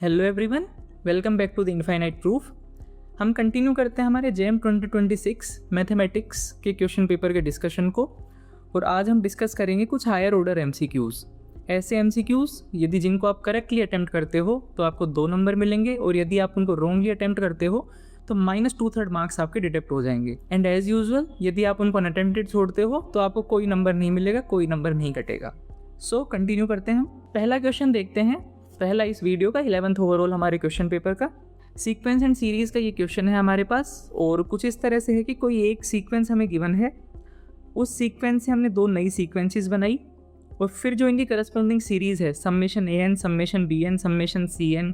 Hello everyone, welcome back to the infinite proof. हम continue करते हैं हमारे जेएम 2026 मैथमेटिक्स के क्वेश्चन पेपर के डिस्कशन को। और आज हम डिस्कस करेंगे कुछ हायर ऑर्डर एमसीक्यूज़। ऐसे एमसीक्यूज़ यदि जिनको आप करेक्टली अटैम्प्ट करते हो तो आपको 2 नंबर मिलेंगे, और यदि आप उनको रॉन्गली अटैम्प्ट करते हो तो -2/3 मार्क्स आपके डिडक्ट हो जाएंगे। एंड एज यूजुअल यदि आप उनको अनअटेम्प्टेड छोड़ते हो तो आपको कोई नंबर नहीं मिलेगा, कोई नंबर नहीं कटेगा। सो कंटिन्यू करते हैं। पहला क्वेश्चन देखते हैं, पहला इस वीडियो का 11th ओवरऑल हमारे क्वेश्चन पेपर का सीक्वेंस एंड सीरीज का ये क्वेश्चन है हमारे पास। और कुछ इस तरह से है कि कोई एक सीक्वेंस हमें गिवन है, उस सीक्वेंस से हमने 2 नई सीक्वेंसेस बनाई, और फिर जो इनकी करस्पॉन्डिंग सीरीज है summation an, summation bn, summation cn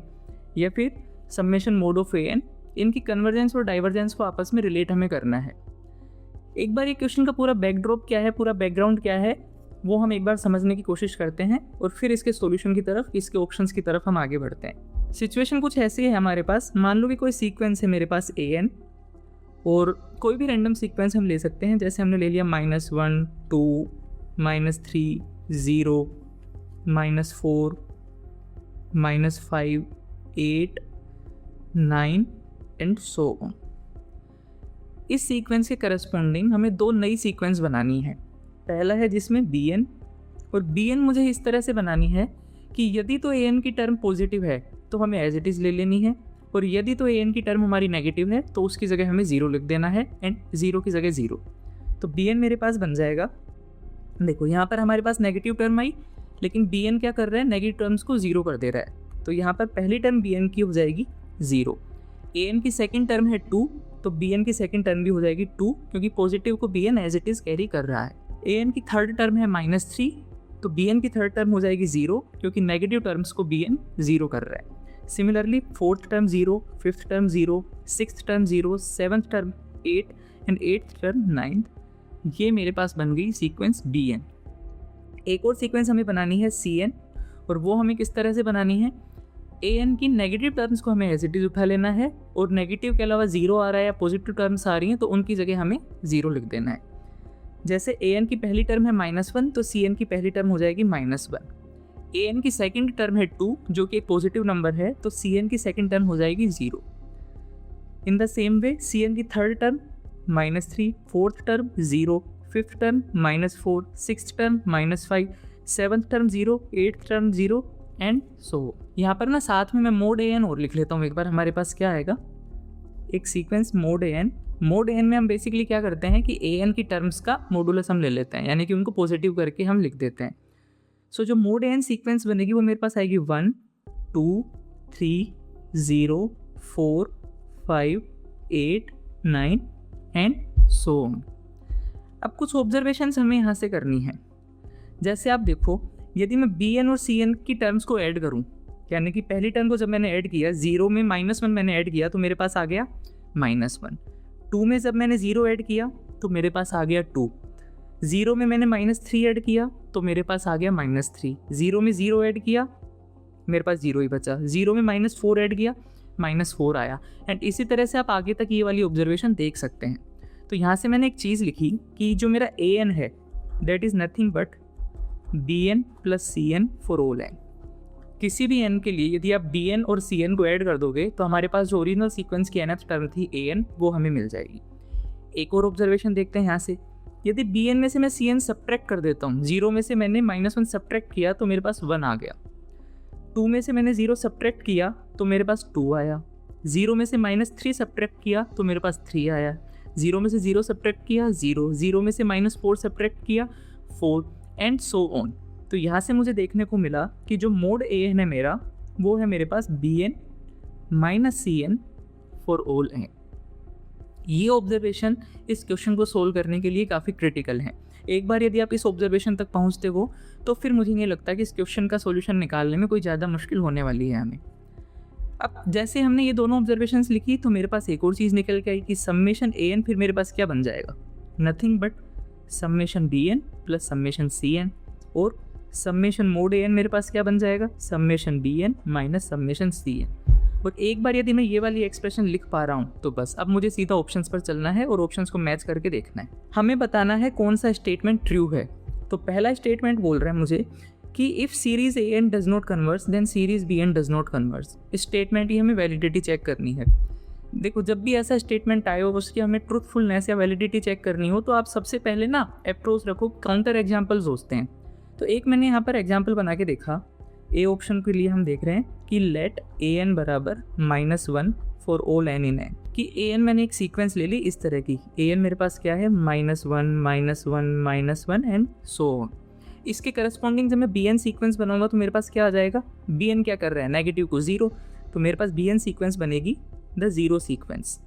या फिर समेशन मोड ऑफ an, इनकी कन्वर्जेंस और डाइवर्जेंस को आपस में रिलेट हमें करना है। एक बार ये क्वेश्चन का पूरा बैकड्रॉप क्या है, पूरा बैकग्राउंड क्या है, वो हम एक बार समझने की कोशिश करते हैं, और फिर इसके सॉल्यूशन की तरफ, इसके ऑप्शंस की तरफ हम आगे बढ़ते हैं। सिचुएशन कुछ ऐसी है हमारे पास। मान लो कि कोई सीक्वेंस है मेरे पास an, और कोई भी रैंडम सीक्वेंस हम ले सकते हैं। जैसे हमने ले लिया -1, 2, -3, 0, -4, -5, 8, 9 एंड सो ऑन। इस सीक्वेंस के करस्पॉन्डिंग हमें 2 नई सीक्वेंस बनानी है। पहला है जिसमें bn, और bn मुझे इस तरह से बनानी है कि यदि तो an की टर्म पॉजिटिव है तो हमें एज इट इज़ ले लेनी है, और यदि तो an की टर्म हमारी नेगेटिव है तो उसकी जगह हमें 0 लिख देना है, एंड 0 की जगह 0। तो bn मेरे पास बन जाएगा, देखो यहाँ पर हमारे पास नेगेटिव टर्म आई, लेकिन bn क्या कर रहा है, नेगेटिव टर्म्स को 0 कर दे रहा है। तो यहाँ पर पहली टर्म bn की हो जाएगी 0, an की सेकेंड टर्म है 2, तो bn की सेकेंड टर्म भी हो जाएगी 2, क्योंकि पॉजिटिव को bn as it is carry कर रहा है। an की थर्ड टर्म है -3, तो bn की थर्ड टर्म हो जाएगी 0, क्योंकि नेगेटिव टर्म्स को bn 0 कर रहा है। Similarly fourth term 0, fifth term 0, sixth term 0, seventh term 8 and 8th term 9। ये मेरे पास बन गई सीक्वेंस bn। एक और सीक्वेंस हमें बनानी है cn, और वो हमें किस तरह से बनानी है, an की नेगेटिव टर्म्स को हमें एज इट इज़ उठा लेना है, और नेगेटिव के अलावा 0 आ रहा है या पॉजिटिव टर्म्स आ रही हैं तो उनकी जगह हमें 0 लिख देना है। जैसे an की पहली टर्म है -1, तो cn की पहली टर्म हो जाएगी -1। an की सेकंड टर्म है 2, जो कि एक पॉजिटिव नंबर है, तो cn की सेकंड टर्म हो जाएगी 0। In the same way cn की third term -3, fourth term 0, fifth term -4, sixth term -5, seventh term 0, eighth term 0 and so. यहाँ पर ना साथ में मैं मोड an और लिख लेता हूँ एक बार। हमारे पास क्या आएगा, एक sequence mode an। Mode an में हम बेसिकली क्या करते हैं कि an की टर्म्स का मॉडुलस हम ले लेते हैं, यानी कि उनको पॉजिटिव करके हम लिख देते हैं। सो जो मोड an सीक्वेंस बनेगी वो मेरे पास आएगी 1, 2, 3, 0, 4, 5, 8, 9 एंड सो ऑन। अब कुछ ऑब्जर्वेशंस हमें यहाँ से करनी है। जैसे आप देखो, यदि मैं bn और cn की टर्म्स को ऐड करूँ, यानी कि पहली टर्म को जब मैंने ऐड किया, 0 में -1 मैंने ऐड किया तो मेरे पास आ गया -1। 2 में जब मैंने 0 ऐड किया तो मेरे पास आ गया 2। 0 में मैंने -3 ऐड किया तो मेरे पास आ गया -3। 0 में 0 ऐड किया, मेरे पास 0 ही बचा। 0 में -4 ऐड किया, -4 आया। एंड इसी तरह से आप आगे तक ये वाली ऑब्जर्वेशन देख सकते हैं। तो यहाँ से मैंने एक चीज़ लिखी कि जो मेरा an है that is nothing but bn + cn for all n। किसी भी n के लिए यदि आप bn और cn को ऐड कर दोगे तो हमारे पास जो ओरिजिनल सीक्वेंस की nth टर्म थी an, वो हमें मिल जाएगी। एक और ऑब्जर्वेशन देखते हैं यहाँ से। यदि bn में से मैं cn सब्ट्रैक्ट कर देता हूँ, 0 में से मैंने -1 सब्ट्रैक्ट किया तो मेरे पास 1 आ गया। 2 में से मैंने 0 सब्ट्रैक्ट किया तो मेरे पास 2 आया। 0 में से -3 सब्ट्रैक्ट किया तो मेरे पास 3 आया। 0 में से 0 सब्ट्रैक्ट किया 0, 0 में से -4 सब्ट्रैक्ट किया 4 एंड सो ऑन। तो यहाँ से मुझे देखने को मिला कि जो मोड an है मेरा, वो है मेरे पास bn - cn for all n। ये ऑब्जर्वेशन इस क्वेश्चन को सोल्व करने के लिए काफ़ी क्रिटिकल है। एक बार यदि आप इस ऑब्जर्वेशन तक पहुँचते हो तो फिर मुझे नहीं लगता कि इस क्वेश्चन का सोल्यूशन निकालने में कोई ज़्यादा मुश्किल होने वाली है हमें। अब जैसे हमने ये दोनों ऑब्जर्वेशंस लिखी तो मेरे पास एक और चीज़ निकल के आई कि समेशन an फिर मेरे पास क्या बन जाएगा, nothing but summation bn + summation cn, और समेशन मोड an मेरे पास क्या बन जाएगा, समेशन bn - समेशन cn। और एक बार यदि मैं ये वाली एक्सप्रेशन लिख पा रहा हूँ तो बस अब मुझे सीधा ऑप्शंस पर चलना है और ऑप्शंस को मैच करके देखना है। हमें बताना है कौन सा स्टेटमेंट ट्रू है। तो पहला स्टेटमेंट बोल रहा है मुझे कि if series a n does not converse then series b n does not converse. इस स्टेटमेंट की हमें वैलिडिटी चेक करनी है। देखो, जब भी ऐसा स्टेटमेंट आए हो उसकी हमें ट्रूथफुलनेस या वैलिडिटी चेक करनी हो तो आप सबसे पहले ना अप्रोच रखो, काउंटर एग्जाम्पल सोचते हैं। तो एक मैंने यहाँ पर एग्जाम्पल बना के देखा। ए ऑप्शन के लिए हम देख रहे हैं कि लेट ए एन बराबर -1 for all n in N, कि ए एन मैंने एक सीक्वेंस ले ली इस तरह की। ए एन मेरे पास क्या है, -1 -1 एंड सो ऑन। इसके करस्पॉन्डिंग जब मैं बी एन सीक्वेंस बनाऊंगा तो मेरे पास क्या आ जाएगा, बी एन क्या कर रहा है, नेगेटिव को 0, तो मेरे पास बी एन सीक्वेंस बनेगी द 0 सीक्वेंस।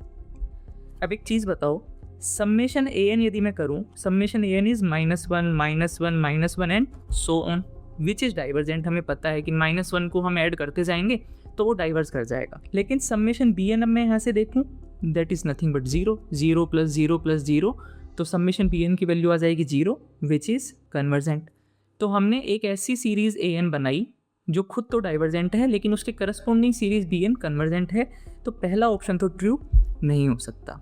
अब एक चीज़ बताओ, समेशन ए एन यदि मैं करूँ, summation a n is -1 and so on, which is divergent. हमें पता है कि -1 को हम ऐड करते जाएंगे तो वो डाइवर्स कर जाएगा। लेकिन समेशन बी एन अब मैं यहाँ से देखूँ, दैट इज़ नथिंग बट 0, 0 + 0 + 0, तो समेशन बी एन की वैल्यू आ जाएगी 0, विच इज़ कन्वर्जेंट। तो हमने एक ऐसी सीरीज़ ए एन बनाई जो खुद तो डाइवर्जेंट है लेकिन उसके corresponding series b n convergent है, तो पहला ऑप्शन तो ट्रू नहीं हो सकता।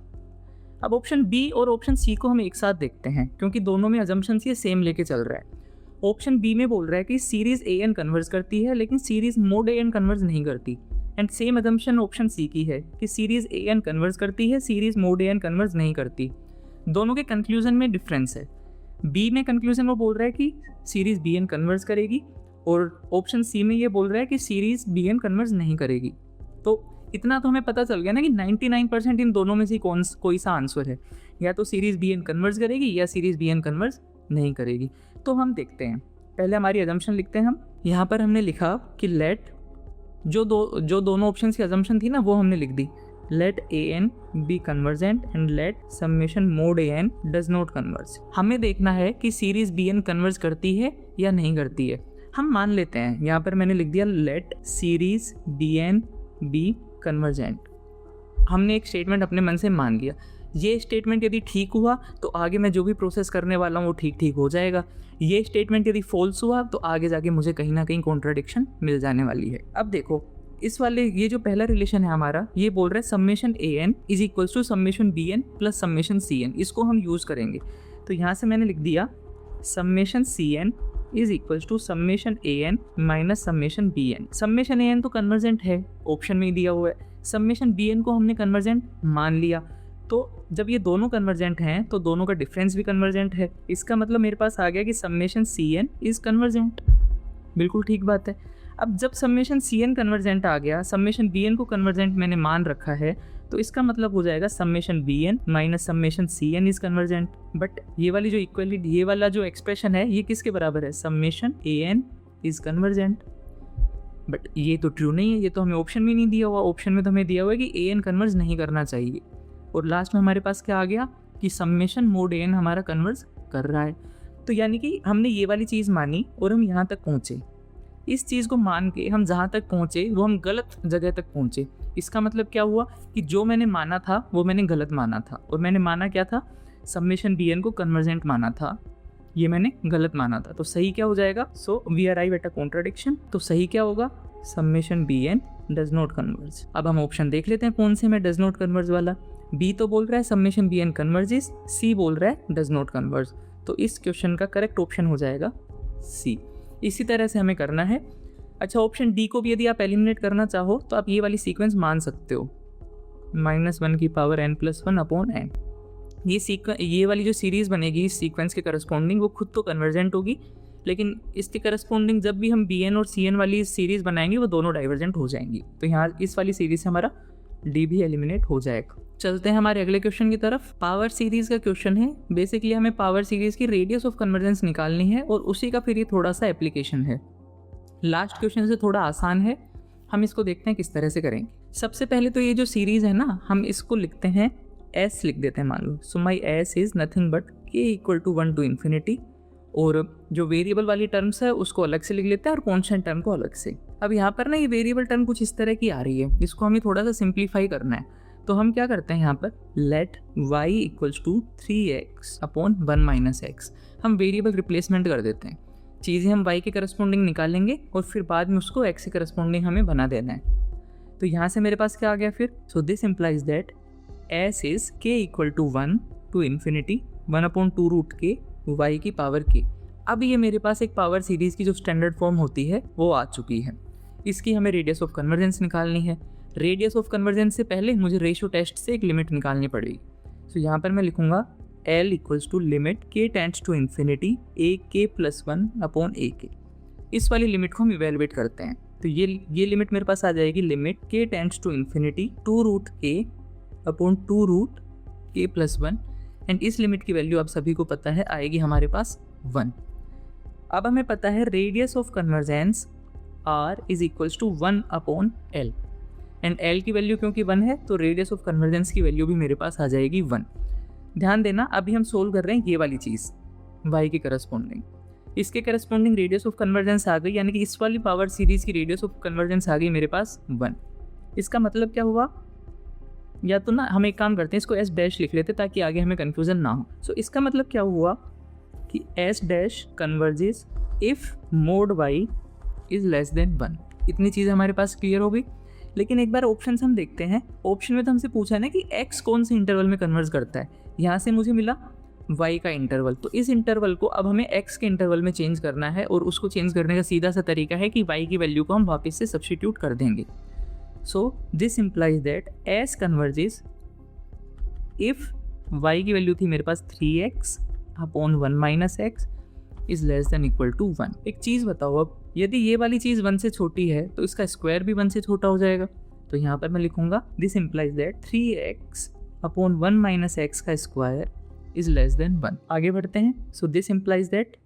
अब ऑप्शन बी और ऑप्शन सी को हम एक साथ देखते हैं क्योंकि दोनों में अजम्पशंस ये सेम लेके चल रहा है। ऑप्शन बी में बोल रहा है कि सीरीज़ ए एन कन्वर्स करती है लेकिन series mod a n converse नहीं करती, and same assumption option c की है कि सीरीज़ ए एन कन्वर्स करती है, series mod a n converse नहीं करती। दोनों के कंक्लूजन में डिफरेंस है। बी में कंक्लूजन वो बोल रहा है कि सीरीज़ बी एन कन्वर्स करेगी और ऑप्शन सी में ये बोल रहा है कि सीरीज़ बी एन कन्वर्स नहीं करेगी। तो इतना तो हमें पता चल गया ना कि 99% इन दोनों में से कोई सा आंसर है, या तो सीरीज़ बी एन कन्वर्स करेगी या सीरीज़ बी एन कन्वर्स नहीं करेगी। तो हम देखते हैं, पहले हमारी अजम्पशन लिखते हैं। हम यहाँ पर हमने लिखा कि लेट जो दोनों ऑप्शन की अजम्पशन थी ना वो हमने लिख दी, let a n be convergent and let summation mod a n does not converse. हमें देखना है कि सीरीज़ बी एन कन्वर्स करती है या नहीं करती है। हम मान लेते हैं, यहाँ पर मैंने लिख दिया let series b n be convergent. हमने एक स्टेटमेंट अपने मन से मान लिया। ये स्टेटमेंट यदि ठीक हुआ तो आगे मैं जो भी प्रोसेस करने वाला हूँ वो ठीक हो जाएगा। ये स्टेटमेंट यदि फॉल्स हुआ तो आगे जाके मुझे कहीं ना कहीं कॉन्ट्राडिक्शन मिल जाने वाली है। अब देखो, इस वाले ये जो पहला रिलेशन है हमारा, ये बोल रहा है summation a n is equals to summation b n plus summation c n. इसको हम यूज़ करेंगे। तो यहाँ से मैंने लिख दिया summation c n is equals to summation a n minus summation b n. Summation a n तो कन्वर्जेंट है, ऑप्शन में ही दिया हुआ है। समेशन बी एन को हमने कन्वर्जेंट मान लिया। तो जब ये दोनों कन्वर्जेंट हैं तो दोनों का डिफरेंस भी कन्वर्जेंट है। इसका मतलब मेरे पास आ गया कि summation c n is convergent. बिल्कुल ठीक बात है। अब जब समेशन सी एन कन्वर्जेंट आ गया, समेशन बी एन को कन्वर्जेंट मैंने मान रखा है, तो इसका मतलब हो जाएगा summation b n minus summation c n is convergent. But ये वाली जो इक्वलिटी, ये वाला जो एक्सप्रेशन है ये किसके बराबर है, summation a n is convergent. But ये तो ट्रू नहीं है, ये तो हमें ऑप्शन में नहीं दिया हुआ। ऑप्शन में तो हमें दिया हुआ है कि ए एन कन्वर्स नहीं करना चाहिए। और लास्ट में हमारे पास क्या आ गया कि समेशन मोड ए एन हमारा कन्वर्स कर रहा है। तो यानी कि हमने ये वाली चीज़ मानी और हम यहाँ तक पहुँचे। इस चीज़ को मान के हम जहाँ तक पहुँचे वो हम गलत जगह तक पहुँचे। इसका मतलब क्या हुआ कि जो मैंने माना था वो मैंने गलत माना था। और मैंने माना क्या था, समेशन बी एन को कन्वर्जेंट माना था, ये मैंने गलत माना था। तो सही क्या हो जाएगा, so we arrive at a contradiction. तो सही क्या होगा, summation b n does not converge. अब हम ऑप्शन देख लेते हैं कौन से में डज नॉट कन्वर्ज वाला। बी तो बोल रहा है summation b n converges, c बोल रहा है डज नॉट कन्वर्ज। तो इस क्वेश्चन का करेक्ट ऑप्शन हो जाएगा सी। इसी तरह से हमें करना है। अच्छा, ऑप्शन डी को भी यदि आप एलिमिनेट करना चाहो तो आप ये वाली सीक्वेंस मान सकते हो, -1 की पावर n+1 अपॉन n। ये वाली जो सीरीज़ बनेगी इस सीक्वेंस के करस्पॉन्डिंग वो खुद तो कन्वर्जेंट होगी, लेकिन इसके करस्पॉन्डिंग जब भी हम बी एन और सी एन वाली सीरीज़ बनाएंगे वो दोनों डाइवर्जेंट हो जाएंगी। तो यहाँ इस वाली सीरीज़ से हमारा डी भी एलिमिनेट हो जाएगा। चलते हैं हमारे अगले क्वेश्चन की तरफ। पावर सीरीज़ का क्वेश्चन है। बेसिकली हमें पावर सीरीज़ की रेडियस ऑफ कन्वर्जेंस निकालनी है और उसी का फिर ये थोड़ा सा एप्लीकेशन है। लास्ट क्वेश्चन से थोड़ा आसान है, हम इसको देखते हैं किस तरह से करेंगे। सबसे पहले तो ये जो सीरीज़ है ना, हम इसको लिखते हैं एस लिख देते हैं मान लो। सो माई एस इज़ नथिंग बट के इक्वल टू 1 to infinity। और जो वेरिएबल वाली टर्म्स है उसको अलग से लिख लेते हैं और कॉन्स्टेंट टर्म को अलग से। अब यहाँ पर ना ये वेरिएबल टर्म कुछ इस तरह की आ रही है, इसको हमें थोड़ा सा सिंप्लीफाई करना है। तो हम क्या करते हैं यहाँ पर, let y equals to 3x upon 1 - x। हम वेरिएबल रिप्लेसमेंट कर देते हैं। चीज़ें हम y के करस्पॉन्डिंग निकालेंगे और फिर बाद में उसको x के करस्पॉन्डिंग हमें बना देना है। तो यहाँ से मेरे पास क्या आ गया फिर, so this implies that s is k equal to 1 to infinity 1/2 root k y की पावर k। अब ये मेरे पास एक पावर सीरीज़ की जो स्टैंडर्ड फॉर्म होती है वो आ चुकी है। इसकी हमें रेडियस ऑफ कन्वर्जेंस निकालनी है। रेडियस ऑफ कन्वर्जेंस से पहले मुझे रेशियो टेस्ट से एक लिमिट निकालनी पड़ेगी। तो यहाँ पर मैं लिखूँगा L equals to limit k tends to infinity ak+1/ak। इस वाली लिमिट को हम इवेलुएट करते हैं। तो ये लिमिट मेरे पास आ जाएगी limit k tends to infinity 2√k/2√k+1 and इस लिमिट की वैल्यू आप सभी को पता है आएगी हमारे पास 1। अब हमें पता है radius of convergence r is equals to 1/L and L की वैल्यू क्योंकि 1 है तो रेडियस ऑफ कन्वर्जेंस की वैल्यू भी मेरे पास आ जाएगी 1। ध्यान देना, अभी हम सोल्व कर रहे हैं ये वाली चीज़ y की करस्पॉन्डिंग। इसके करस्पॉन्डिंग रेडियस ऑफ कन्वर्जेंस आ गई, यानी कि इस वाली पावर सीरीज की रेडियस ऑफ कन्वर्जेंस आ गई मेरे पास 1। इसका मतलब क्या हुआ, या तो ना हम एक काम करते हैं, इसको S डैश लिख लेते ताकि आगे हमें कन्फ्यूजन ना हो। सो इसका मतलब क्या हुआ कि S dash converges if mode y is less then 1। इतनी चीज़ हमारे पास क्लियर हो गई। लेकिन एक बार ऑप्शन हम देखते हैं। ऑप्शन में तो हमसे पूछा है ना कि x कौन से इंटरवल में कन्वर्ज करता है। यहाँ से मुझे मिला y का इंटरवल, तो इस इंटरवल को अब हमें x के इंटरवल में चेंज करना है और उसको चेंज करने का सीधा सा तरीका है कि y की वैल्यू को हम वापस से सब्स्टिट्यूट कर देंगे। So this implies that S converges if y की वैल्यू थी मेरे पास 3x/1 - x is less than equal to 1। एक चीज़ बताओ, अब यदि ये वाली चीज़ 1 से छोटी है तो इसका स्क्वायर भी 1 से छोटा हो जाएगा। तो यहाँ पर मैं लिखूंगा this implies that 3x/1 - x का स्क्वायर इज लेस देन 1। आगे बढ़ते हैं। सो this implies that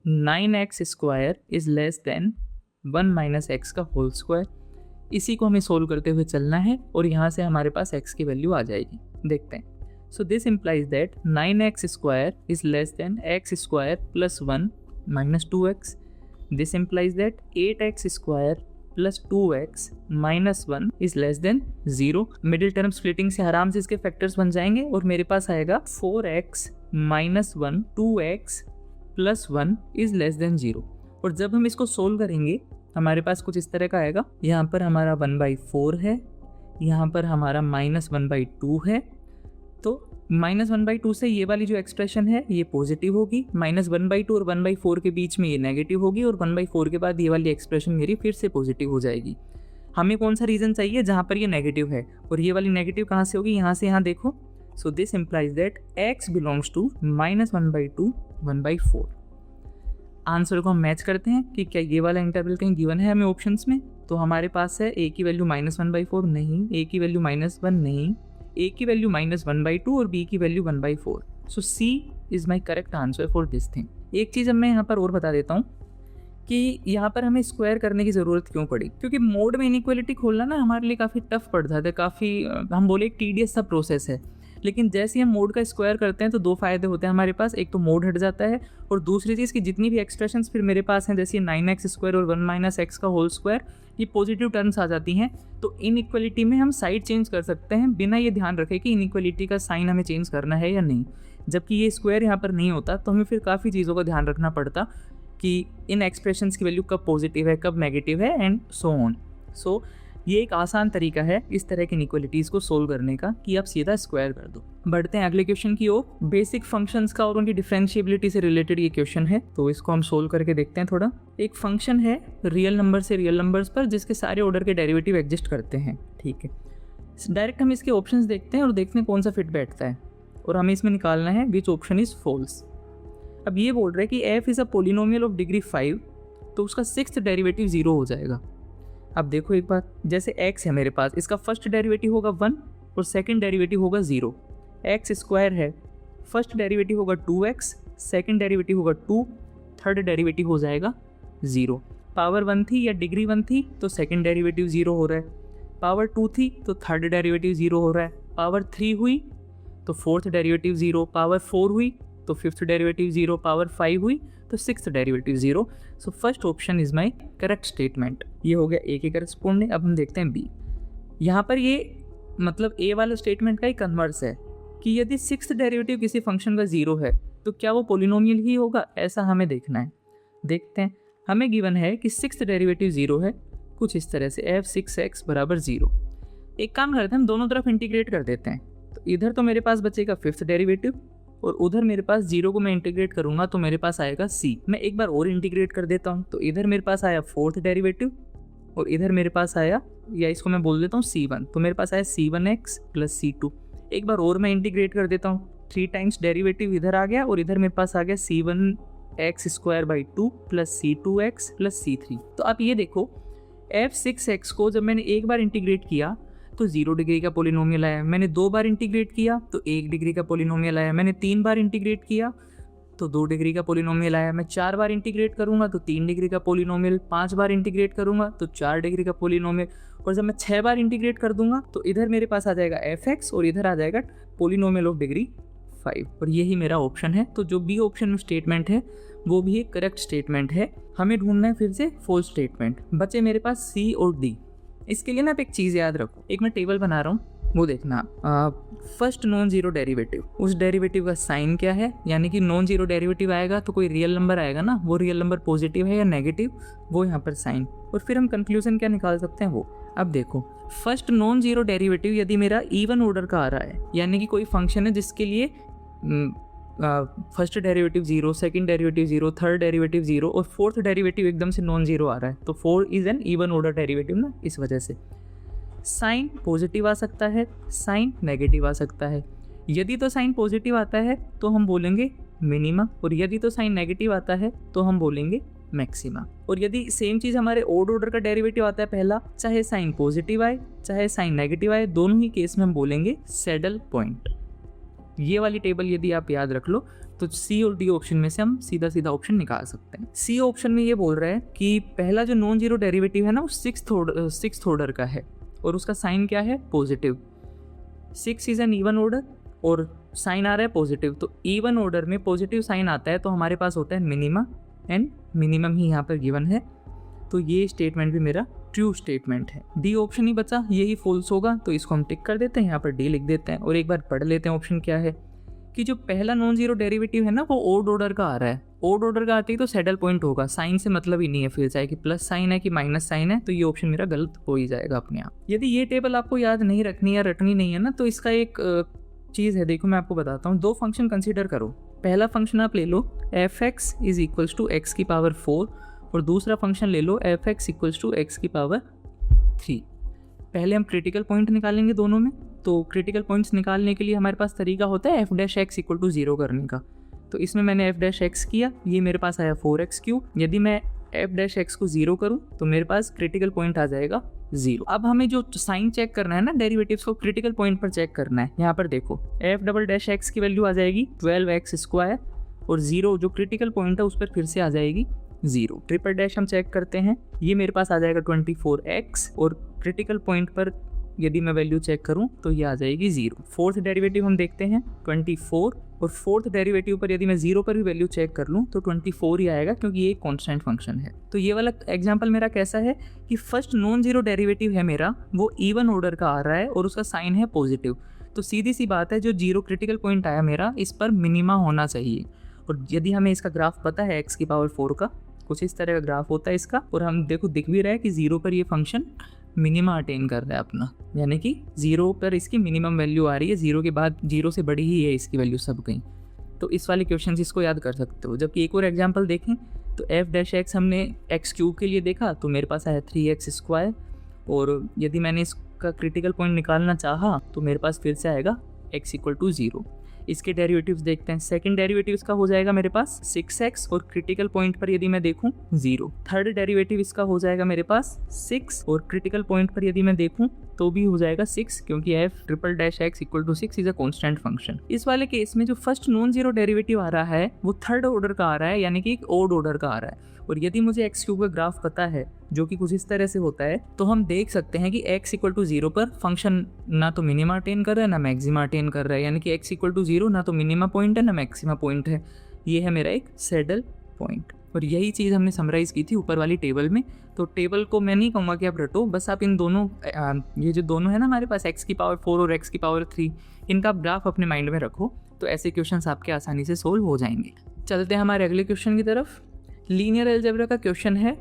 9x square is less then 1 - x का होल स्क्वायर। इसी को हमें सोल्व करते हुए चलना है और यहाँ से हमारे पास x की वैल्यू आ जाएगी। देखते हैं। So this implies that 9x square is less than x square plus 1 minus 2x. This implies that 8x square plus 2x minus 1 is less than 0. Middle term splitting से आराम से इसके फैक्टर्स बन जाएंगे और मेरे पास आएगा 4x minus 1 2x plus 1 is less than 0। और जब हम इसको सोल्व करेंगे हमारे पास कुछ इस तरह का आएगा। यहाँ पर हमारा 1/4 है, यहाँ पर हमारा -1/2 है। तो -1/2 से ये वाली जो एक्सप्रेशन है ये पॉजिटिव होगी, -1/2 और 1/4 के बीच में ये नेगेटिव होगी और 1/4 के बाद ये वाली एक्सप्रेशन मेरी फिर से पॉजिटिव हो जाएगी। हमें कौन सा रीज़न चाहिए जहाँ पर ये नेगेटिव है, और ये वाली नेगेटिव कहाँ से होगी, यहाँ से यहाँ देखो। So this implies that x belongs to -1/2 1/4। Answer को हम मैच करते हैं कि क्या ये वाला इंटरवल कहीं गिवन है हमें ऑप्शंस में। तो हमारे पास है a की वैल्यू -1/4 नहीं, a की वैल्यू -1 नहीं, a की वैल्यू -1/2 और b की value 1/4। So c is my correct answer for this thing. एक चीज़ अब मैं यहाँ पर और बता देता हूँ कि यहाँ पर हमें स्क्वायर करने की ज़रूरत क्यों पड़ी, क्योंकि मोड में इनइक्वालिटी खोलना ना हमारे लिए काफ़ी टफ पड़ जाता है, काफ़ी हम बोले एक टीडियस सा प्रोसेस है। लेकिन जैसे हम मोड का स्क्वायर करते हैं तो दो फायदे होते हैं हमारे पास। एक तो मोड हट जाता है और दूसरी चीज़ कि जितनी भी एक्सप्रेशंस फिर मेरे पास हैं जैसे 9x स्क्वायर और 1 - x का होल स्क्वायर, ये पॉजिटिव टर्म्स आ जाती हैं। तो इनइक्वालिटी में हम साइड चेंज कर सकते हैं बिना ये ध्यान रखे कि इनइक्वालिटी का साइन हमें चेंज करना है या नहीं। जबकि ये स्क्वायर यहाँ पर नहीं होता तो हमें फिर काफ़ी चीज़ों का ध्यान रखना पड़ता कि इन एक्सप्रेशंस की वैल्यू कब पॉजिटिव है कब नेगेटिव है एंड सो ऑन। सो ये एक आसान तरीका है इस तरह की इनइक्वालिटीज़ को सोल्व करने का कि आप सीधा स्क्वायर कर दो। बढ़ते हैं अगले क्वेश्चन की ओर। बेसिक फंक्शंस का और उनकी डिफरेंशिएबिलिटी से रिलेटेड ये क्वेश्चन है, तो इसको हम सोल्व करके देखते हैं थोड़ा। एक फंक्शन है रियल नंबर से रियल नंबर्स पर जिसके सारे ऑर्डर के डेरिवेटिव एग्जिस्ट करते हैं, ठीक है। डायरेक्ट हम इसके ऑप्शंस देखते हैं और देखते हैं कौन सा फिट बैठता है और हमें इसमें निकालना है विच ऑप्शन इज़ फॉल्स। अब ये बोल रहा है कि f is a polynomial of degree 5, तो उसका 6th डेरिवेटिव 0 हो जाएगा। अब देखो एक बार, जैसे x है मेरे पास, इसका फर्स्ट डेरिवेटिव होगा 1 और सेकंड डेरिवेटिव होगा 0। x स्क्वायर है, फर्स्ट डेरिवेटिव होगा 2x, सेकंड डेरिवेटिव होगा 2, थर्ड डेरिवेटिव हो जाएगा 0। पावर 1 थी या डिग्री 1 थी तो सेकंड डेरिवेटिव 0 हो रहा है, पावर 2 थी तो थर्ड डेरिवेटिव 0 हो रहा है, पावर 3 हुई तो फोर्थ डेरिवेटिव 0, पावर 4 हुई तो फिफ्थ डेरिवेटिव 0, पावर 5 हुई तो sixth derivative 0। So first option is my correct statement. ये हो गया ए के करस्पॉन्डिंग। अब हम देखते हैं बी। यहाँ पर ये मतलब ए वाला स्टेटमेंट का ही कन्वर्स है कि यदि सिक्स्थ डेरिवेटिव किसी फंक्शन का 0 है तो क्या वो पोलिनोमियल ही होगा, ऐसा हमें देखना है। देखते हैं, हमें गिवन है कि सिक्स्थ डेरिवेटिव 0 है, कुछ इस तरह से f(6x) = 0। एक काम करते हैं, हम दोनों तरफ इंटीग्रेट कर देते हैं। तो इधर तो मेरे पास बचेगा फिफ्थ डेरिवेटिव और उधर मेरे पास 0 को मैं इंटीग्रेट करूँगा तो मेरे पास आएगा c। मैं एक बार और इंटीग्रेट कर देता हूँ, तो इधर मेरे पास आया फोर्थ डेरिवेटिव और इधर मेरे पास आया, या इसको मैं बोल देता हूँ c1, तो मेरे पास आया c1x प्लस c2। एक बार और मैं इंटीग्रेट कर देता हूँ, 3 टाइम्स डेरिवेटिव इधर आ गया और इधर मेरे पास आ गया c1x²/2 plus c2x plus c3। तो आप ये देखो f6x को जब मैंने एक बार इंटीग्रेट किया तो 0 डिग्री का पोलिनोमियल आया, मैंने 2 बार इंटीग्रेट किया तो 1 डिग्री का पोलिनोमियल आया, मैंने 3 बार इंटीग्रेट किया तो 2 डिग्री का पोलिनोमियल आया, मैं 4 बार इंटीग्रेट करूंगा तो 3 डिग्री का पोलिनोमियल, 5 बार इंटीग्रेट करूंगा तो 4 डिग्री का पोलिनोमियल, और जब मैं 6 बार इंटीग्रेट कर दूंगा तो इधर मेरे पास आ जाएगा fx और इधर आ जाएगा पोलिनोमियल ऑफ डिग्री 5, और यही मेरा ऑप्शन है। तो जो बी ऑप्शन में स्टेटमेंट है वो भी एक करेक्ट स्टेटमेंट है। हमें ढूंढना है फिर से फॉल्स स्टेटमेंट। बचे मेरे पास सी और डी। इसके लिए ना आप एक चीज़ याद रखो, एक मैं टेबल बना रहा हूँ, वो देखना फर्स्ट नॉन जीरो डेरिवेटिव, उस डेरिवेटिव का साइन क्या है, यानी कि नॉन जीरो डेरिवेटिव आएगा तो कोई रियल नंबर आएगा ना, वो रियल नंबर पॉजिटिव है या नेगेटिव, वो यहाँ पर साइन, और फिर हम कंक्लूजन क्या निकाल सकते हैं वो। अब देखो फर्स्ट नॉन जीरो डेरिवेटिव यदि मेरा इवन ऑर्डर का आ रहा है, यानी कि कोई फंक्शन है जिसके लिए first derivative 0, second derivative 0, third derivative 0 और फोर्थ डेरिवेटिव एकदम से नॉन जीरो आ रहा है, तो 4 is an even order derivative ना, इस वजह से साइन पॉजिटिव आ सकता है, साइन नेगेटिव आ सकता है। यदि तो साइन पॉजिटिव आता है तो हम बोलेंगे मिनिमा, और यदि तो साइन नेगेटिव आता है तो हम बोलेंगे मैक्सिमा। और यदि सेम चीज़ हमारे ओड ऑर्डर का डेरिवेटिव आता है पहला, चाहे साइन पॉजिटिव आए चाहे साइन नेगेटिव आए, दोनों ही केस में हम बोलेंगे सैडल पॉइंट। ये वाली टेबल यदि आप याद रख लो तो सी और डी ऑप्शन में से हम सीधा सीधा ऑप्शन निकाल सकते हैं। सी ऑप्शन में ये बोल रहा है कि पहला जो नॉन जीरो डेरिवेटिव है ना वो सिक्स्थ ऑर्डर का है और उसका साइन क्या है, positive. 6 is an even order और साइन आ रहा है पॉजिटिव, तो इवन ऑर्डर में पॉजिटिव साइन आता है तो हमारे पास होता है मिनिमा, एंड मिनिमम ही यहाँ पर गिवन है, तो ये स्टेटमेंट भी मेरा ट्रू स्टेटमेंट है। डी ऑप्शन ही बचा, यही फॉल्स होगा, तो इसको हम टिक कर देते हैं, यहाँ पर डी लिख देते हैं और एक बार पढ़ लेते हैं ऑप्शन क्या है। कि जो पहला नॉन जीरो डेरिवेटिव है ना वो ओड ऑर्डर का आ रहा है, ओड ऑर्डर का आते ही तो सैडल पॉइंट होगा, साइन से मतलब ही नहीं है, फिर चाहे कि प्लस साइन है कि माइनस साइन है, तो ये ऑप्शन मेरा गलत हो ही जाएगा अपने आप। यदि ये टेबल आपको याद नहीं रखनी या रटनी नहीं है ना, तो इसका एक चीज़ है, देखो मैं आपको बताता हूँ। 2 फंक्शन कंसिडर करो, पहला फंक्शन आप ले लो f(x) is equals to x की पावर 4 और दूसरा फंक्शन ले लो f(x) इक्वल्स टू x की पावर 3। पहले हम क्रिटिकल पॉइंट निकालेंगे दोनों में, तो क्रिटिकल पॉइंट्स निकालने के लिए हमारे पास तरीका होता है f'(x) इक्वल टू 0 करने का। तो इसमें मैंने f'(x) किया, ये मेरे पास आया 4x3। यदि मैं f'(x) को 0 करूँ तो मेरे पास क्रिटिकल पॉइंट आ जाएगा 0। अब हमें जो साइन चेक करना है ना डेरिवेटिव्स को क्रिटिकल पॉइंट पर चेक करना है। यहाँ पर देखो f'(x) की वैल्यू आ जाएगी 12x² और 0 जो क्रिटिकल पॉइंट है उस पर फिर से आ जाएगी 0। ट्रिपल डैश हम चेक करते हैं, ये मेरे पास आ जाएगा 24x और क्रिटिकल पॉइंट पर यदि मैं वैल्यू चेक करूं तो ये आ जाएगी 0। फोर्थ डेरिवेटिव हम देखते हैं 24 और फोर्थ डेरिवेटिव पर यदि मैं 0 पर भी वैल्यू चेक कर लूं तो 24 ही आएगा क्योंकि ये एक कांस्टेंट फंक्शन है। तो ये वाला एग्जांपल मेरा कैसा है कि फर्स्ट नॉन जीरो डेरिवेटिव है मेरा, वो इवन ऑर्डर का आ रहा है और उसका साइन है पॉजिटिव, तो सीधी सी बात है जो 0 क्रिटिकल पॉइंट आया मेरा इस पर मिनिमा होना चाहिए। और यदि हमें इसका ग्राफ पता है x की पावर 4 का, कुछ इस तरह का ग्राफ होता है इसका, और हम देखो दिख भी रहा है कि 0 पर ये फंक्शन मिनिमा अटेन कर रहा है अपना, यानी कि 0 पर इसकी मिनिमम वैल्यू आ रही है, 0 के बाद 0 से बड़ी ही है इसकी वैल्यू सब कहीं। तो इस वाले क्वेश्चन इसको याद कर सकते हो। जबकि एक और एग्जांपल देखें तो f'(x) हमने x³ के लिए देखा तो मेरे पास आया 3x², और यदि मैंने इसका क्रिटिकल पॉइंट निकालना चाहा तो मेरे पास फिर से आएगा x इक्वल टू 0। इसके डेरिवेटिव्स देखते हैं। सेकंड डेरिवेटिव इसका हो जाएगा मेरे पास 6x और क्रिटिकल पॉइंट पर यदि मैं देखूं 0। थर्ड डेरिवेटिव इसका हो जाएगा मेरे पास 6 और क्रिटिकल पॉइंट पर यदि मैं देखूं तो भी हो जाएगा 6 क्योंकि f'(x) equal to 6 is a constant function. इस वाले केस में जो फर्स्ट नॉन जीरो डेरिवेटिव आ रहा है वो थर्ड ऑर्डर का आ रहा है, यानी कि एक ओड ऑर्डर का आ रहा है। और यदि मुझे x³ का ग्राफ पता है जो कि कुछ इस तरह से होता है, तो हम देख सकते हैं कि x इक्वल टू 0 पर फंक्शन ना तो मिनिमा अटेन कर रहा है ना मैक्सिमा अटेन कर रहा है, यानी कि x इक्वल टू 0 ना तो मिनिमा पॉइंट है ना मैक्सिमा पॉइंट है। ये है मेरा एक सैडल पॉइंट, और यही चीज़ हमने समराइज़ की थी ऊपर वाली टेबल में। तो टेबल को मैं नहीं कहूँगा कि आप रटो, बस आप इन दोनों ये जो दोनों है ना हमारे पास x की पावर 4 और x की पावर 3, इनका आप ग्राफ अपने माइंड में रखो, तो ऐसे क्वेश्चन आपके आसानी से सोल्व हो जाएंगे। चलते हैं हमारे अगले क्वेश्चन की तरफ। लीनियर अलजेब्रा का क्वेश्चन है,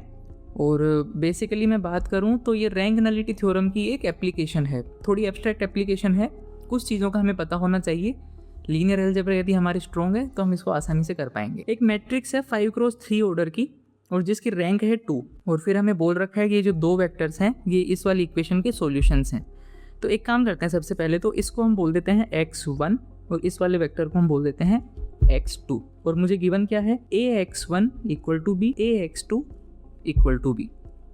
और बेसिकली मैं बात करूं तो ये रैंक नलिटी थ्योरम की एक एप्लीकेशन है, थोड़ी एब्स्ट्रैक्ट एप्लीकेशन है। कुछ चीज़ों का हमें पता होना चाहिए लीनियर अलजेब्रा यदि हमारे स्ट्रॉन्ग है तो हम इसको आसानी से कर पाएंगे। एक मैट्रिक्स है 5x3 ऑर्डर की और जिसकी रैंक है 2 और फिर हमें बोल रखा है कि ये जो दो वेक्टर्स हैं ये इस वाली इक्वेशन के सॉल्यूशंस हैं। तो एक काम करते हैं, सबसे पहले तो इसको हम बोल देते हैं x1 और इस वाले वेक्टर को हम बोल देते हैं x2 और मुझे गिवन क्या है ax1 equal to b ax2 equal to b.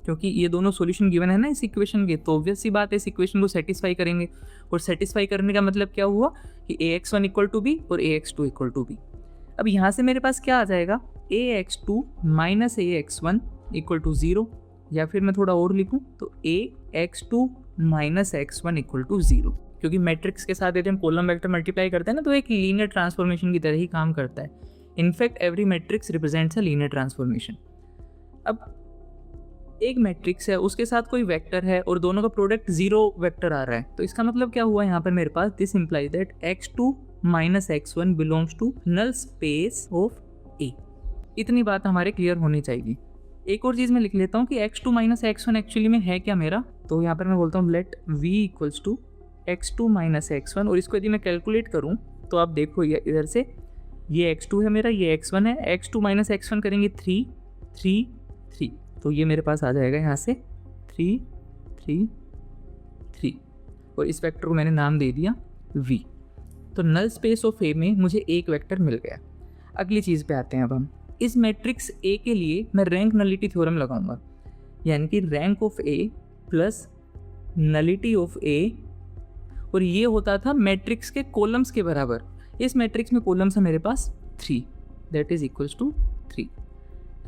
क्योंकि ये दोनों सॉल्यूशन गिवन है ना इस इक्वेशन के, तो ऑब्वियस सी बात है इस इक्वेशन को सेटिस्फाई करेंगे और सेटिस्फाई करने का मतलब क्या हुआ कि ax1 इक्वल टू बी और ax2 इक्वल टू बी। अब यहाँ से मेरे पास क्या आ जाएगा ax2 minus ax1 equal to 0, या फिर मैं थोड़ा और लिखूँ तो ax2 minus x1 equal to 0। क्योंकि मैट्रिक्स के साथ यदि हम कॉलम वेक्टर मल्टीप्लाई करते हैं ना तो एक लीनियर ट्रांसफॉर्मेशन की तरह ही काम करता है। In fact every matrix represents a linear transformation. अब एक मैट्रिक्स है उसके साथ कोई वेक्टर है और दोनों का प्रोडक्ट 0 वेक्टर आ रहा है, तो इसका मतलब क्या हुआ यहाँ पर मेरे पास this implies that x2 minus x1 belongs to null space of A। इतनी बात हमारे क्लियर होनी चाहिए। एक और चीज़ मैं लिख लेता हूँ कि x2 माइनस x1 एक्चुअली में है क्या मेरा, तो यहाँ पर मैं बोलता हूँ let v equals to x2 minus x1 और इसको यदि मैं कैलकुलेट करूँ तो आप देखो ये इधर से ये x2 है मेरा, ये x1 है, x2 माइनस x1 करेंगे 3 3 3, तो ये मेरे पास आ जाएगा यहाँ से 3 3 3 और इस वेक्टर को मैंने नाम दे दिया v। तो नल स्पेस ऑफ A में मुझे एक वेक्टर मिल गया। अगली चीज़ पे आते हैं। अब हम इस मैट्रिक्स A के लिए मैं रैंक नलिटी थ्योरम लगाऊंगा, यानी कि rank of A plus nullity of A, और ये होता था मैट्रिक्स के कॉलम्स के बराबर। इस मैट्रिक्स में कॉलम्स है मेरे पास 3, that is equals to 3।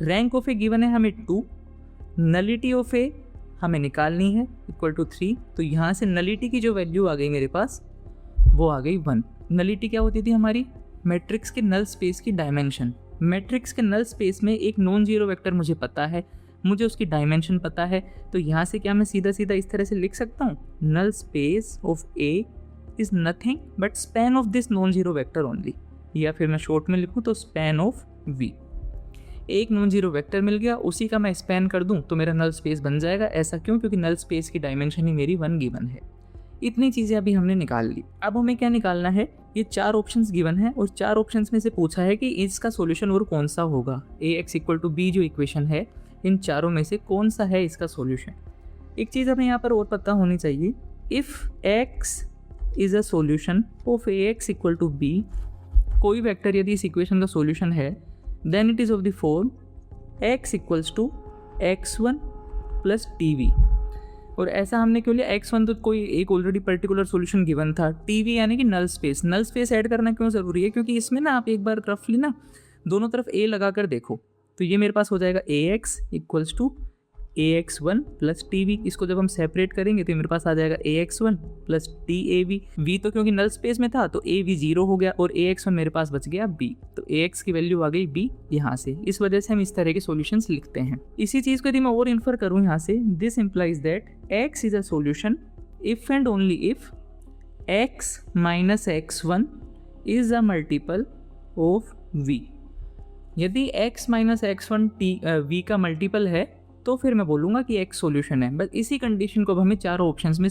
Rank of A given है हमें 2, नलिटी ऑफ A हमें निकालनी है इक्वल टू 3। तो यहाँ से नलिटी की जो वैल्यू आ गई मेरे पास वो आ गई 1। नलिटी क्या होती थी हमारी, मैट्रिक्स के नल स्पेस की डायमेंशन। मैट्रिक्स के नल स्पेस में एक नॉन जीरो वेक्टर मुझे पता है, मुझे उसकी डायमेंशन पता है, तो यहाँ से क्या मैं सीधा सीधा इस तरह से लिख सकता हूँ null space of A is nothing but span of this non zero vector only, या फिर मैं शॉर्ट में लिखूँ तो स्पैन ऑफ V। एक नॉन जीरो वेक्टर मिल गया, उसी का मैं स्पैन कर दूं तो मेरा नल स्पेस बन जाएगा। ऐसा क्यों, क्योंकि नल स्पेस की डायमेंशन ही मेरी 1 गिवन है। इतनी चीज़ें अभी हमने निकाल ली। अब हमें क्या निकालना है, ये 4 ऑप्शंस गिवन है और 4 ऑप्शंस में से पूछा है कि इसका सॉल्यूशन और कौन सा होगा। ax इक्वल टू b जो इक्वेशन है इन चारों में से कौन सा है इसका सॉल्यूशन। एक चीज़ हमें यहाँ पर और पता होनी चाहिए, if x is a solution of ax equal to b, कोई वेक्टर यदि इस इक्वेशन का सॉल्यूशन है then it is of the form x equals to x1 plus tv। और ऐसा हमने क्यों लिया, x1 तो कोई एक ऑलरेडी पर्टिकुलर सॉल्यूशन गिवन था, tv यानी कि null space. Null space add करना क्यों ज़रूरी है, क्योंकि इसमें ना आप एक बार रफली ना दोनों तरफ a लगा कर देखो तो ये मेरे पास हो जाएगा ax equals to ax1 plus tv। इसको जब हम सेपरेट करेंगे तो मेरे पास आ जाएगा ax1 प्लस tav। v तो क्योंकि नल स्पेस में था तो av 0 हो गया और ax1 मेरे पास बच गया b, तो ax की वैल्यू आ गई b यहाँ से। इस वजह से हम इस तरह के सॉल्यूशंस लिखते हैं। इसी चीज़ को यदि मैं और इन्फर करूँ यहाँ से, this implies that x is a solution if and only if x minus x1 is a multiple of v। यदि x माइनस x1 v का मल्टीपल है तो फिर मैं बोलूँगा कि x सॉल्यूशन है। बस इसी कंडीशन को अब हमें चारों ऑप्शंस में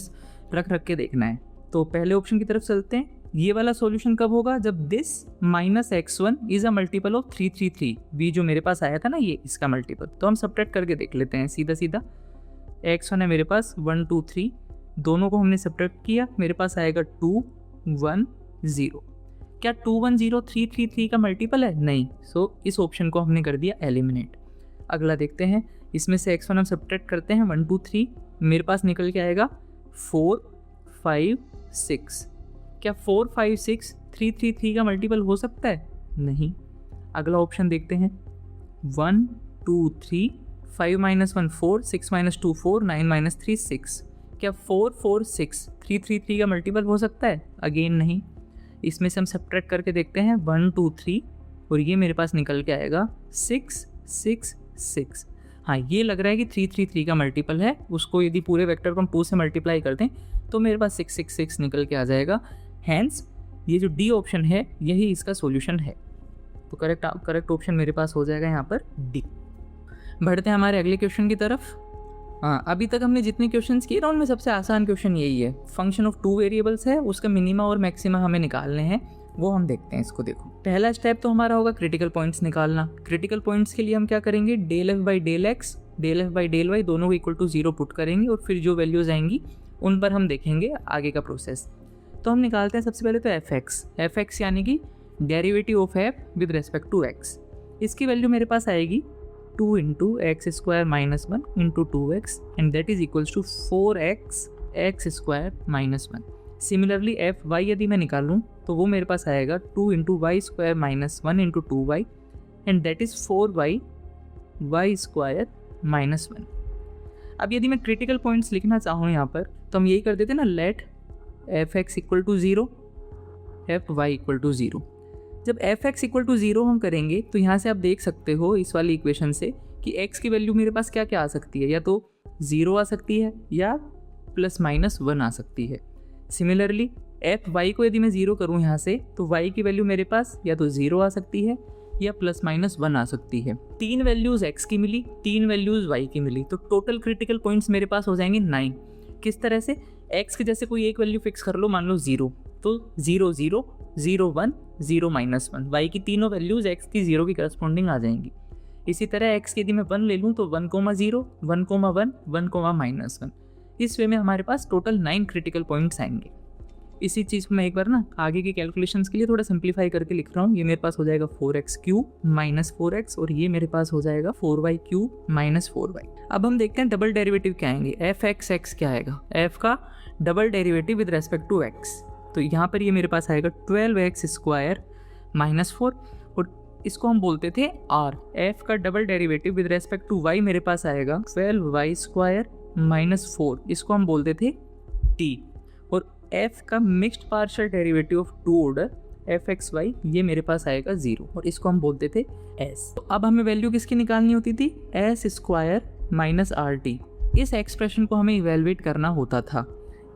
रख के देखना है। तो पहले ऑप्शन की तरफ चलते हैं। ये वाला सॉल्यूशन कब होगा, जब this minus x1 is a multiple of 333। v जो मेरे पास आया था ना ये इसका मल्टीपल, तो हम सब्ट्रैक्ट करके देख लेते हैं सीधा सीधा। x1 है मेरे पास 1 2 3, दोनों को हमने सब्ट्रैक्ट किया, मेरे पास आएगा 2 1 0। क्या 2 1 0 3 3 3 का मल्टीपल है, नहीं। सो इस ऑप्शन को हमने कर दिया एलिमिनेट। अगला देखते हैं, इसमें से x1 हम सब्ट्रैक्ट करते हैं 1 2 3, मेरे पास निकल के आएगा 4 5 6। क्या 4 5 6 3 3 3 का मल्टीपल हो सकता है, नहीं। अगला ऑप्शन देखते हैं 1 2 3, 5 माइनस 1 4, 6 माइनस 2 4, 9 माइनस 3 6। क्या 4 4 6 3 3 3 का मल्टीपल हो सकता है, अगेन नहीं। इसमें से हम सब्ट्रैक्ट करके देखते हैं 1 2 3 और ये मेरे पास निकल के आएगा 6 6 6। हाँ, ये लग रहा है कि 3 3 3 का मल्टीपल है। उसको यदि पूरे वेक्टर को हम 2 से मल्टीप्लाई करते हैं तो मेरे पास 6 6 6 निकल के आ जाएगा। हैंस ये जो डी ऑप्शन है यही इसका सॉल्यूशन है। तो करेक्ट ऑप्शन मेरे पास हो जाएगा यहाँ पर डी। बढ़ते हैं हमारे अगले क्वेश्चन की तरफ। हाँ, अभी तक हमने जितने क्वेश्चंस किए ना उनमें सबसे आसान क्वेश्चन यही है। फंक्शन ऑफ 2 वेरिएबल्स है, उसका मिनिमा और मैक्सिमा हमें निकालने हैं। वो हम देखते हैं। इसको देखो, पहला स्टेप तो हमारा होगा क्रिटिकल पॉइंट्स निकालना। क्रिटिकल पॉइंट्स के लिए हम क्या करेंगे, del f by del x, del f by del y दोनों को इक्वल टू 0 पुट करेंगे और फिर जो वैल्यूज आएंगी उन पर हम देखेंगे आगे का प्रोसेस। तो हम निकालते हैं सबसे पहले तो एफ एक्स यानी कि derivative of f with respect to x. इसकी वैल्यू मेरे पास आएगी 2 into x square minus 1 into 2x and that is equals to 4x x square minus 1। Similarly f y यदि मैं निकालूँ तो वो मेरे पास आएगा 2 into y square minus 1 into 2y and that is 4y y square minus 1। अब यदि मैं क्रिटिकल पॉइंट्स लिखना चाहूँ यहाँ पर तो हम यही कर देते ना, let f x equal to 0 f y equal to 0। जब एफ एक्स इक्वल टू 0 हम करेंगे तो यहाँ से आप देख सकते हो इस वाली इक्वेशन से कि x की वैल्यू मेरे पास क्या क्या आ सकती है, या तो 0 आ सकती है या प्लस माइनस 1 आ सकती है। सिमिलरली एफ वाई को यदि मैं 0 करूँ यहाँ से तो y की वैल्यू मेरे पास या तो 0 आ सकती है या प्लस माइनस 1 आ सकती है। 3 वैल्यूज़ x की मिली, 3 वैल्यूज़ y की मिली, तो टोटल क्रिटिकल पॉइंट्स मेरे पास हो जाएंगे 9। किस तरह से, x की जैसे कोई एक वैल्यू फिक्स कर लो, मान लो 0, तो 0 0 0 1 0 माइनस 1, y की तीनों वैल्यूज़ x की 0 की करस्पॉन्डिंग आ जाएंगी। इसी तरह x की यदि मैं 1 ले लूँ तो 1 0 1 1 1 माइनस 1। इस वे में हमारे पास टोटल 9 क्रिटिकल पॉइंट्स आएंगे। इसी चीज़ को मैं एक बार ना आगे के कैलकुलेशंस के लिए थोड़ा सिंप्लीफाई करके लिख रहा हूँ। ये मेरे पास हो जाएगा 4x क्यूब माइनस 4x और ये मेरे पास हो जाएगा 4y क्यूब माइनस 4y। अब हम देखते हैं डबल डेरिवेटिव क्या आएंगे। एफ एक्स एक्स क्या आएगा, f का double derivative with respect to x। तो यहाँ पर ये मेरे पास आएगा 12x स्क्वायर माइनस 4 और इसको हम बोलते थे r। f का double derivative with respect to y मेरे पास आएगा 12y स्क्वायर माइनस 4, इसको हम बोलते थे t। और f का mixed partial derivative of two order f x y ये मेरे पास आएगा 0 और इसको हम बोलते थे s। तो अब हमें वैल्यू किसकी निकालनी होती थी, s square minus R T. इस एक्सप्रेशन को हमें इवेलुएट करना होता था।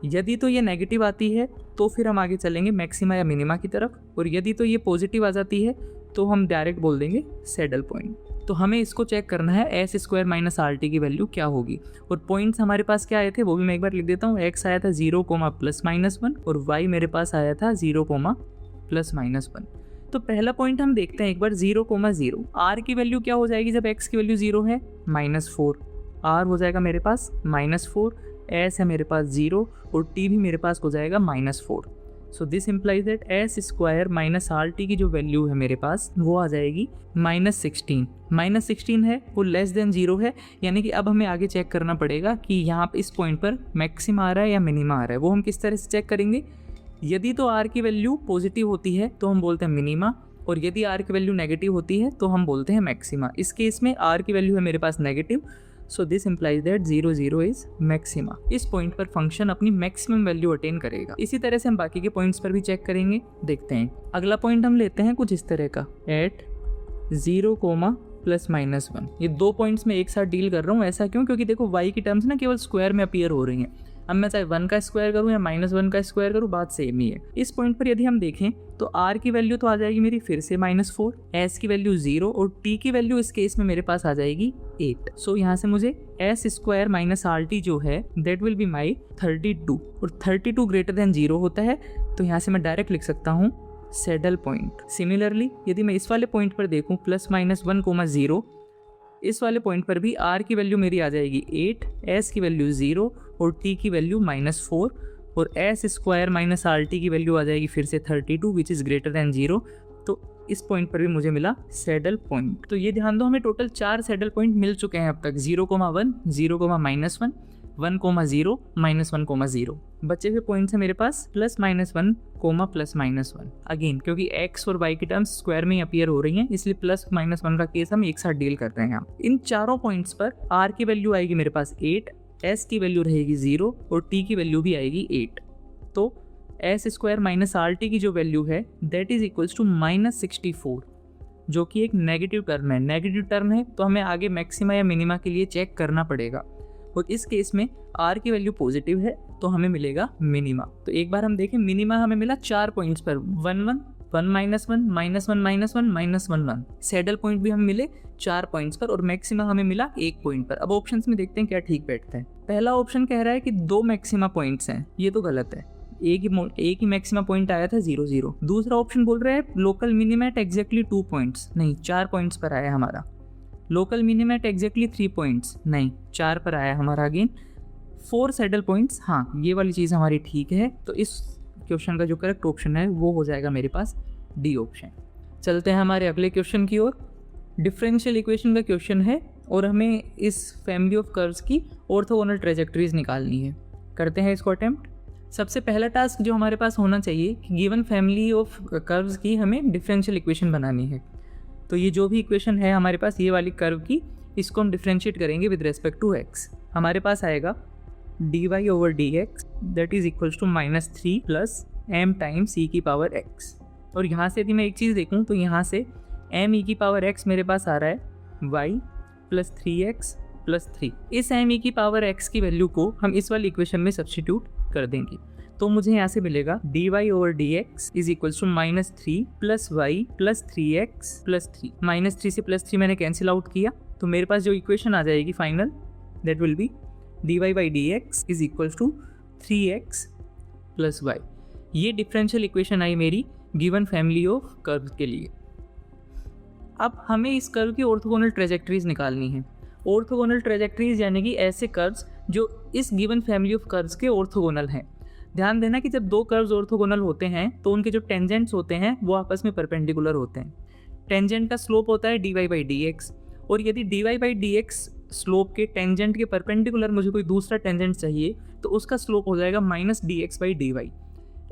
यदि तो ये नेगेटिव आती है तो फिर हम आगे चलेंगे मैक्सिमा या मिनिमा की तरफ, और यदि तो ये पॉजिटिव आ जाती है तो हम डायरेक्ट बोल देंगे सैडल पॉइंट। तो हमें इसको चेक करना है S square minus R T की वैल्यू क्या होगी। और पॉइंट्स हमारे पास क्या आए थे वो भी मैं एक बार लिख देता हूँ। एक्स आया था 0 प्लस माइनस 1 और वाई मेरे पास आया था 0 प्लस माइनस 1। तो पहला पॉइंट हम देखते हैं एक बार 0,0। आर की वैल्यू क्या हो जाएगी जब एक्स की वैल्यू 0 है, -4। आर हो जाएगा मेरे पास -4, एस है मेरे पास 0 और टी भी मेरे पास हो जाएगा -4। सो this implies that S square minus R T की जो वैल्यू है मेरे पास वो आ जाएगी -16। -16 है वो लेस देन 0 है, यानी कि अब हमें आगे चेक करना पड़ेगा कि यहाँ इस पॉइंट पर मैक्सिमा आ रहा है या मिनिमा आ रहा है। वो हम किस तरह से चेक करेंगे, यदि तो आर की वैल्यू पॉजिटिव होती है तो हम बोलते हैं मिनिमा, और यदि आर की वैल्यू नेगेटिव होती है तो हम बोलते हैं मैक्सिमा। इस केस में आर की वैल्यू है मेरे पास negative, so this implies that 0 0 is maxima. इस पॉइंट पर फंक्शन अपनी मैक्सिमम वैल्यू अटेन करेगा। इसी तरह से हम बाकी के पॉइंट्स पर भी चेक करेंगे। देखते हैं अगला पॉइंट हम लेते हैं कुछ इस तरह का, एट 0, प्लस माइनस 1। ये दो पॉइंट्स में एक साथ डील कर रहा हूँ। ऐसा क्यों, क्योंकि देखो y की टर्म्स ना केवल स्क्वायर में अपीयर हो रही हैं। अब मैं चाहे 1 का स्क्वायर करूँ या -1 का स्क्वायर करूँ, बात सेम ही है। इस पॉइंट पर यदि हम देखें तो r की वैल्यू तो आ जाएगी मेरी फिर से -4, s की वैल्यू 0 और t की वैल्यू इस केस में मेरे पास आ जाएगी 8। सो यहाँ से मुझे s square minus R T जो है दैट विल बी माई 32, और 32 ग्रेटर देन 0 होता है, तो यहाँ से मैं डायरेक्ट लिख सकता हूँ सैडल पॉइंट। सिमिलरली यदि मैं इस वाले पॉइंट पर देखूँ +-1, 0, इस वाले पॉइंट पर भी r की वैल्यू मेरी आ जाएगी 8, s की वैल्यू 0 और t की वैल्यू -4, और s square minus R T की वैल्यू आ जाएगी फिर से 32 विच इज़ ग्रेटर देन 0। तो इस पॉइंट पर भी मुझे मिला सैडल पॉइंट। तो ये ध्यान दो, हमें टोटल 4 सैडल पॉइंट मिल चुके हैं अब तक, 0,1, 0,-1, 1,0, -1,0। बचे हुए पॉइंट्स हैं मेरे पास +-1, +-1। अगेन क्योंकि x और y की टर्म्स स्क्वायर में अपीयर हो रही हैं, इसलिए +-1 का केस हम एक साथ डील कर रहे हैं। इन चारों पॉइंट्स पर r की वैल्यू आएगी मेरे पास 8, s की वैल्यू रहेगी 0 और t की वैल्यू भी आएगी 8। तो s square minus R T की जो वैल्यू है दैट इज इक्वल्स टू -64, जो कि एक नेगेटिव टर्म है। नेगेटिव टर्म है तो हमें आगे मैक्सिमा या मिनिमा के लिए चेक करना पड़ेगा, और इस केस में r की वैल्यू पॉजिटिव है तो हमें मिलेगा मिनिमा। तो एक बार हम देखें, मिनिमा हमें मिला 4 पॉइंट्स पर, 1 1, 1 -1, -1, -1, सैडल पॉइंट भी हमें मिले 4 पॉइंट्स पर, और मैक्सिमा हमें मिला 1 पॉइंट पर। अब ऑप्शंस में देखते हैं क्या ठीक बैठता है। पहला ऑप्शन कह रहा है कि 2 मैक्सिमा पॉइंट्स हैं, ये तो गलत है। एक ही मैक्सिमा पॉइंट आया था 0 0। दूसरा ऑप्शन बोल रहा है local minima at exactly 2 points, नहीं 4 पॉइंट्स पर आया हमारा। Local minima at exactly 3 points, नहीं 4 पर आया हमारा। अगेन 4 सैडल पॉइंट्स, हाँ ये वाली चीज़ हमारी ठीक है। तो इस क्वेश्चन का जो करेक्ट ऑप्शन है वो हो जाएगा मेरे पास डी ऑप्शन। चलते हैं हमारे अगले क्वेश्चन की ओर। डिफरेंशियल इक्वेशन का क्वेश्चन है और हमें इस फैमिली ऑफ कर्व्स की ऑर्थोगोनल ट्रेजेक्टरीज निकालनी है। करते हैं इसको अटेम्प्ट। सबसे पहला टास्क जो हमारे पास होना चाहिए कि गिवन फैमिली ऑफ कर्व्स की हमें डिफरेंशियल इक्वेशन बनानी है। तो ये जो भी इक्वेशन है हमारे पास ये वाली कर्व की, इसको हम डिफरेंशिएट करेंगे विद रेस्पेक्ट टू एक्स। हमारे पास आएगा dy over dx that is equals to -3 plus m times e की पावर x। और यहाँ से यदि मैं एक चीज़ देखूँ तो यहाँ से m e की पावर x मेरे पास आ रहा है y प्लस 3x प्लस 3। इस m e की पावर x की वैल्यू को हम इस वाली इक्वेशन में सब्स्टिट्यूट कर देंगे। तो मुझे यहाँ से मिलेगा dy over dx is equals to -3 plus y plus 3x plus 3। -3 से +3 मैंने कैंसिल आउट किया, तो मेरे पास जो इक्वेशन आ जाएगी final that will be dy by dx is equals to 3x plus y। ये डिफरेंशियल इक्वेशन आई मेरी गिवन फैमिली ऑफ कर्व के लिए। अब हमें इस कर्व की ऑर्थोगोनल ट्रेजेक्टरीज निकालनी है। ऑर्थोगोनल ट्रेजेक्टरीज यानी कि ऐसे कर्व्स जो इस गिवन फैमिली ऑफ कर्व्स के ऑर्थोगोनल हैं। ध्यान देना कि जब दो कर्व्स ऑर्थोगोनल होते हैं तो उनके जो टेंजेंट्स होते हैं वो आपस में परपेंडिकुलर होते हैं। टेंजेंट का स्लोप होता है dy बाई dx, और यदि dy बाई dx स्लोप के टेंजेंट के परपेंडिकुलर मुझे कोई दूसरा टेंजेंट चाहिए तो उसका स्लोप हो जाएगा -dx बाई dy।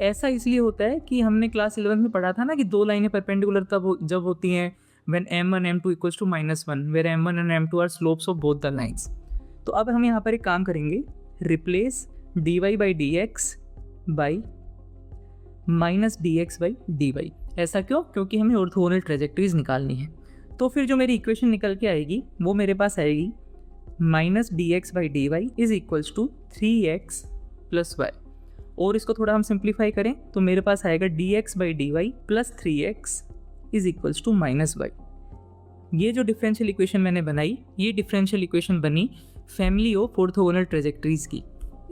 ऐसा इसलिए होता है कि हमने क्लास 11 में पढ़ा था ना कि दो लाइनें परपेंडिकुलर जब होती हैं when m1 m2 equals to -1 where m1 and m2 are slopes of both the lines। तो अब हम यहाँ पर एक काम करेंगे, replace dy by dx by -dx by dy। ऐसा क्यों? क्योंकि हमें ऑर्थोगोनल ट्रेजेक्टरीज निकालनी है। तो फिर जो मेरी इक्वेशन निकल के आएगी वो मेरे पास आएगी -dx by dy is equals to 3x plus y। और इसको थोड़ा हम सिंप्लीफाई करें तो मेरे पास आएगा dx by dy plus 3x is equals to -y। ये जो डिफरेंशियल इक्वेशन मैंने बनाई, ये डिफरेंशियल इक्वेशन बनी फैमिली ऑफ ऑर्थोगोनल ट्रेजेक्टरीज की।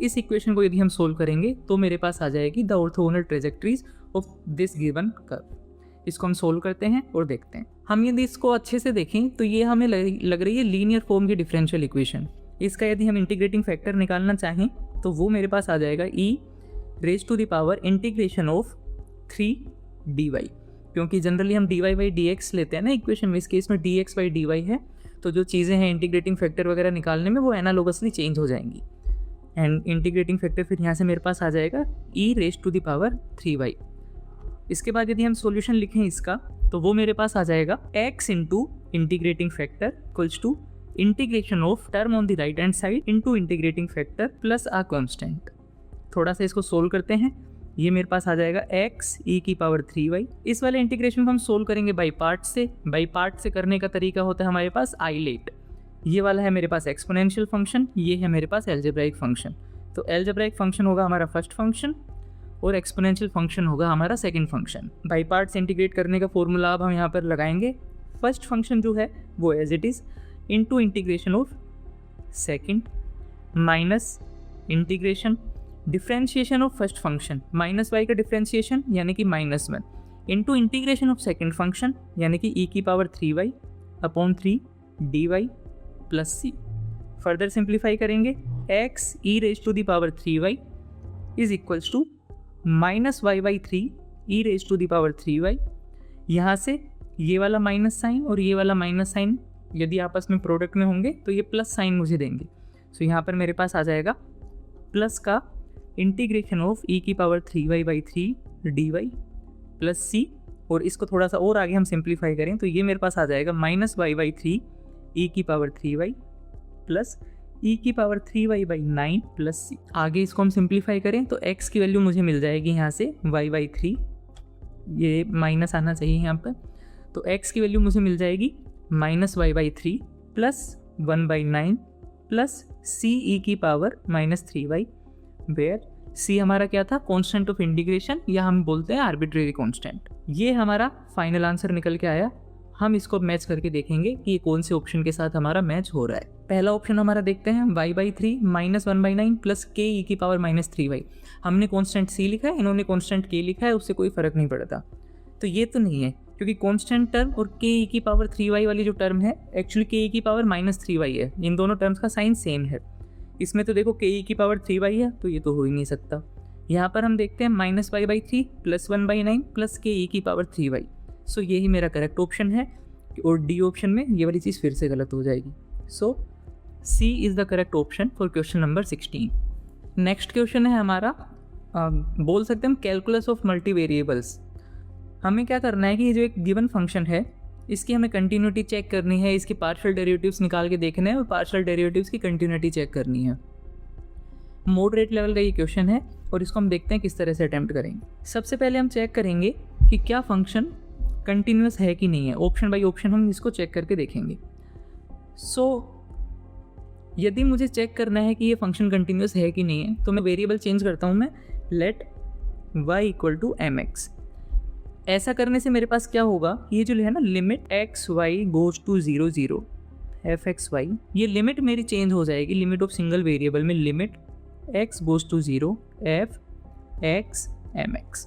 इस इक्वेशन को यदि हम सोल्व करेंगे तो मेरे पास आ जाएगी the orthogonal trajectories of this given curve. इसको हम सोल्व करते हैं और देखते हैं। हम यदि इसको अच्छे से देखें तो ये हमें लग रही है लीनियर फॉर्म की डिफरेंशियल इक्वेशन। इसका यदि हम इंटीग्रेटिंग फैक्टर निकालना चाहें तो वो मेरे पास आ जाएगा e raise to the power integration of 3 dy। क्योंकि जनरली हम dy बाई dx लेते हैं ना इक्वेशन में, इस केस में dx बाई dy है, तो जो चीज़ें हैं इंटीग्रेटिंग फैक्टर वगैरह निकालने में वो एनालोगसली चेंज हो जाएंगी। एंड इंटीग्रेटिंग फैक्टर फिर यहाँ से मेरे पास आ जाएगा e raise to the power 3y। इसके बाद यदि हम सॉल्यूशन लिखें इसका तो वो मेरे पास आ जाएगा x into integrating factor equals to integration of term on the right hand side into integrating factor plus a constant. थोड़ा सा इसको सोल्व करते हैं। ये मेरे पास आ जाएगा x e की पावर 3y। इस वाले इंटीग्रेशन को हम सोल्व करेंगे बाई पार्ट से। बाई पार्ट से करने का तरीका होता है हमारे पास आइलेट। ये वाला है मेरे पास एक्सपोनेंशियल फंक्शन, ये है मेरे पास एल्जेब्राइक फंक्शन। तो एल्जेब्राइक फंक्शन होगा हमारा फर्स्ट फंक्शन और एक्सपोनेंशियल फंक्शन होगा हमारा सेकंड फंक्शन। बाई पार्ट से इंटीग्रेट करने का फॉर्मूला अब हम यहाँ पर लगाएंगे। फर्स्ट फंक्शन जो है वो as it is into integration of second minus integration differentiation of first function -y का डिफरेंशिएशन यानी कि -1 into integration of second function यानी कि e की power 3y upon 3 dy plus c। Further simplify करेंगे x e raise to the power 3y is equals to -y by 3 e raise to the power 3y। यहाँ से ये वाला minus sign और ये वाला माइनस साइन यदि आपस में प्रोडक्ट में होंगे तो ये प्लस साइन मुझे देंगे। सो यहाँ पर मेरे पास आ जाएगा प्लस का इंटीग्रेशन ऑफ e की power 3y by 3 dy plus c। और इसको थोड़ा सा और आगे हम सिंप्लीफाई करें तो ये मेरे पास आ जाएगा -y बाई 3 e की पावर 3y प्लस e की power 3y by 9 plus c। आगे इसको हम सिंप्लीफाई करें तो x की वैल्यू मुझे मिल जाएगी यहाँ से y बाई 3, ये माइनस आना चाहिए यहाँ पर। तो x की वैल्यू मुझे मिल जाएगी -y by 3 plus 1 by 9 plus c e की पावर -3y, वेयर c हमारा क्या था? कांस्टेंट ऑफ इंटीग्रेशन, या हम बोलते हैं आर्बिट्रेरी कांस्टेंट। ये हमारा फाइनल आंसर निकल के आया हम इसको मैच करके देखेंगे कि कौन से ऑप्शन के साथ हमारा मैच हो रहा है। पहला ऑप्शन हमारा देखते हैं, y/3 -1/9 प्लस के ई की पावर -3y। हमने कांस्टेंट c लिखा है, इन्होंने कांस्टेंट k लिखा है, उससे कोई फ़र्क नहीं पड़ता। तो ये तो नहीं है, क्योंकि कांस्टेंट टर्म और के ई की पावर 3y वाली जो टर्म है एक्चुअली के ई की पावर -3y है। इन दोनों टर्म्स का साइन सेम है। इसमें तो देखो के ई की पावर 3y है, तो ये तो हो ही नहीं सकता। यहाँ पर हम देखते हैं -y/3 प्लस 1/9 प्लस के ई की पावर 3y। सो यही मेरा करेक्ट ऑप्शन है, और डी ऑप्शन में ये वाली चीज़ फिर से गलत हो जाएगी। So C is the correct option for question number 16। Next question है हमारा, बोल सकते हैं हम कैलकुलस ऑफ मल्टी वेरिएबल्स। हमें क्या करना है कि ये जो एक गिवन फंक्शन है इसकी हमें कंटिन्यूटी चेक करनी है, इसके पार्शियल डेरिवेटिव्स निकाल के देखने हैं और पार्शियल डेरिवेटिव्स की कंटिन्यूटी चेक करनी है। मॉडरेट लेवल का ये क्वेश्चन है और इसको हम देखते हैं किस तरह से अटेम्प्ट करेंगे। सबसे पहले हम चेक करेंगे कि क्या फंक्शन कंटिन्यूस है कि नहीं है। ऑप्शन बाय ऑप्शन हम इसको चेक करके देखेंगे। यदि मुझे चेक करना है कि ये फंक्शन कंटिन्यूस है कि नहीं है, तो मैं वेरिएबल चेंज करता हूँ, मैं लेट y = mx। ऐसा करने से मेरे पास क्या होगा, ये जो है ना limit x y goes to 0 0 f(x, y), ये लिमिट मेरी चेंज हो जाएगी। लिमिट ऑफ सिंगल वेरिएबल में limit x goes to 0 f(x, mx),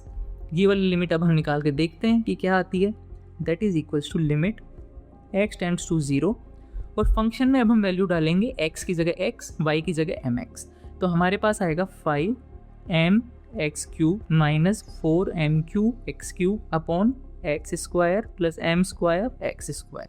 ये वाली लिमिट अब हम निकाल के देखते हैं कि क्या आती है। That is equals to limit x tends to 0, और फंक्शन में अब हम वैल्यू डालेंगे x की जगह x, y की जगह mx। तो हमारे पास आएगा 5mx³ minus 4m³ upon x² plus m² x²।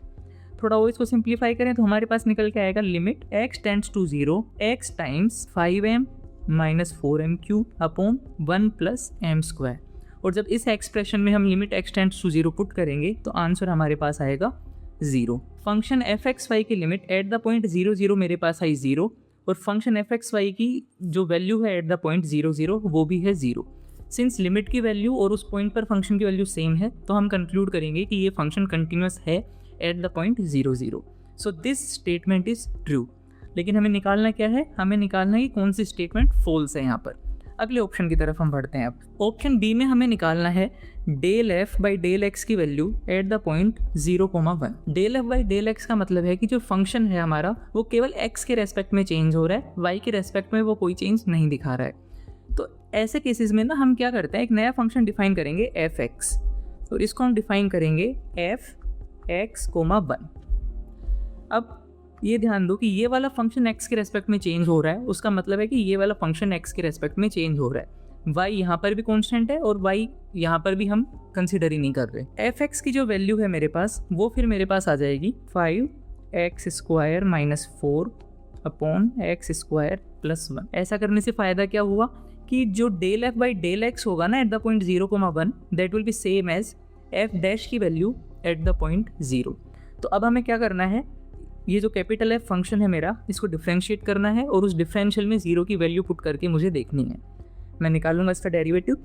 थोड़ा और इसको सिंप्लीफाई करें तो हमारे पास निकल के आएगा limit x tends to 0 x times 5m minus 4m³ upon 1 plus m²। और जब इस एक्सप्रेशन में हम limit x tends to 0 put करेंगे तो आंसर हमारे पास आएगा 0। फंक्शन f(x, y) की लिमिट एट द पॉइंट 0 0 मेरे पास आई 0, और फंक्शन f(x, y) की जो वैल्यू है एट द पॉइंट 0 0 वो भी है 0। सिंस लिमिट की वैल्यू और उस पॉइंट पर फंक्शन की वैल्यू सेम है, तो हम कंक्लूड करेंगे कि ये फंक्शन कंटिन्यूस है eight the point 0 0। So this statement is true. लेकिन हमें निकालना क्या है, हमें निकालना है कि कौन सी स्टेटमेंट फॉल्स है। यहाँ पर अगले ऑप्शन की तरफ हम बढ़ते हैं। अब ऑप्शन बी में हमें निकालना है del f by del x की value at the point 0,1। Del f by del x का मतलब है कि जो फंक्शन है हमारा वो केवल एक्स के रेस्पेक्ट में चेंज हो रहा है, वाई के रेस्पेक्ट में वो कोई चेंज नहीं दिखा रहा है। तो ऐसे केसेस में ना हम क्या करते हैं, एक नया फंक्शन डिफाइन करेंगे एफ एक्स, और इसको हम डिफाइन करेंगे f(x, 1)। अब ये ध्यान दो कि ये वाला फंक्शन x के रेस्पेक्ट में चेंज हो रहा है, उसका मतलब है कि ये वाला फंक्शन x के रेस्पेक्ट में चेंज हो रहा है। y यहाँ पर भी कांस्टेंट है और y यहाँ पर भी हम कंसिडर ही नहीं कर रहे। f(x) की जो वैल्यू है मेरे पास, वो फिर मेरे पास आ जाएगी 5x² minus 4 upon x² plus 1। ऐसा करने से फ़ायदा क्या हुआ कि जो del f by del x होगा ना at the point 0,1, that will be same as f dash की वैल्यू एट द पॉइंट 0। तो अब हमें क्या करना है, ये जो कैपिटल एफ फंक्शन है मेरा, इसको डिफरेंशिएट करना है और उस डिफरेंशियल में 0 की वैल्यू पुट करके मुझे देखनी है। मैं निकालूंगा इसका derivative,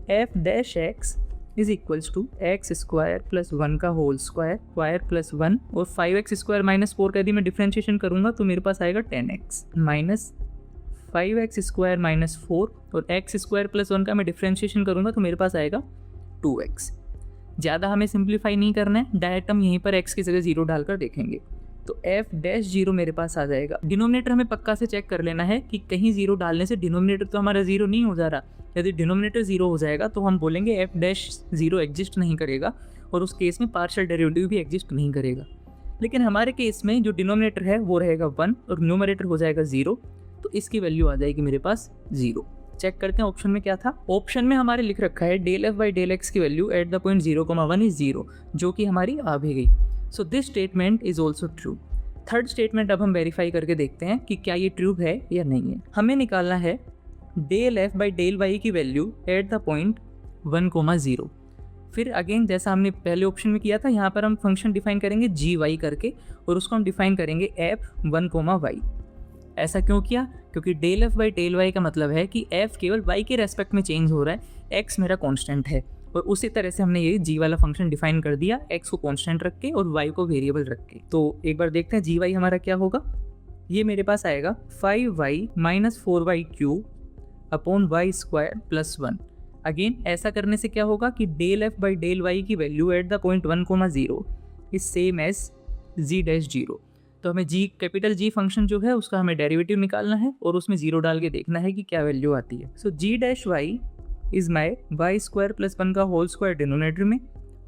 f dash x is equals to x² plus 1 का होल स्क्वायर प्लस 1, और 5x² माइनस 4 का यदि मैं डिफरेंशिएशन करूंगा तो मेरे पास आएगा 10x माइनस 5x² माइनस 4, और x² प्लस 1 का मैं डिफरेंशिएशन करूंगा तो मेरे पास आएगा 2x। ज़्यादा हमें सिंप्लीफाई नहीं करना है, डायरेक्ट हम यहीं पर x की जगह 0 डालकर देखेंगे। तो f डैश 0 मेरे पास आ जाएगा। डिनोमिनेटर हमें पक्का से चेक कर लेना है कि कहीं 0 डालने से डिनोमिनेटर तो हमारा 0 नहीं हो जा रहा। यदि डिनोमिनेटर 0 हो जाएगा तो हम बोलेंगे f डैश 0 एग्जिस्ट नहीं करेगा, और उस केस में पार्शियल डेरिवेटिव भी एग्जिस्ट नहीं करेगा। लेकिन हमारे केस में जो डिनोमिनेटर है वो रहेगा 1 और न्यूमरेटर हो जाएगा 0, तो इसकी वैल्यू आ जाएगी मेरे पास 0। चेक करते हैं ऑप्शन में क्या था। ऑप्शन में हमारे लिख रखा है del f by del x की value at the point 0,1 is 0, जो कि हमारी आ भी गई। So this statement is also true. Third statement अब हम वेरीफाई करके देखते हैं कि क्या ये ट्रू है या नहीं है। हमें निकालना है del f by del y की वैल्यू एट द पॉइंट 1,0। फिर अगेन जैसा हमने पहले ऑप्शन में किया था, यहाँ पर हम फंक्शन डिफाइन करेंगे जी वाई करके, और उसको हम डिफाइन करेंगे f(1,y)। ऐसा क्यों किया, क्योंकि del f by del y का मतलब है कि f केवल y के रेस्पेक्ट में चेंज हो रहा है, x मेरा कांस्टेंट है, और उसी तरह से हमने ये g वाला फंक्शन डिफाइन कर दिया, x को कांस्टेंट रख के और y को वेरिएबल रख के। तो एक बार देखते हैं जी वाई हमारा क्या होगा। ये मेरे पास आएगा 5y minus 4y³ upon y² plus 1। Again ऐसा करने से क्या होगा कि del f by del y की value at the point 1,0 is same as g dash zero. तो हमें जी कैपिटल जी फंक्शन जो है उसका हमें डेरिवेटिव निकालना है और उसमें जीरो डाल के देखना है कि क्या वैल्यू आती है। So g dash y is my y square plus 1 का होल स्क्वायर डिनोमिनेटर में,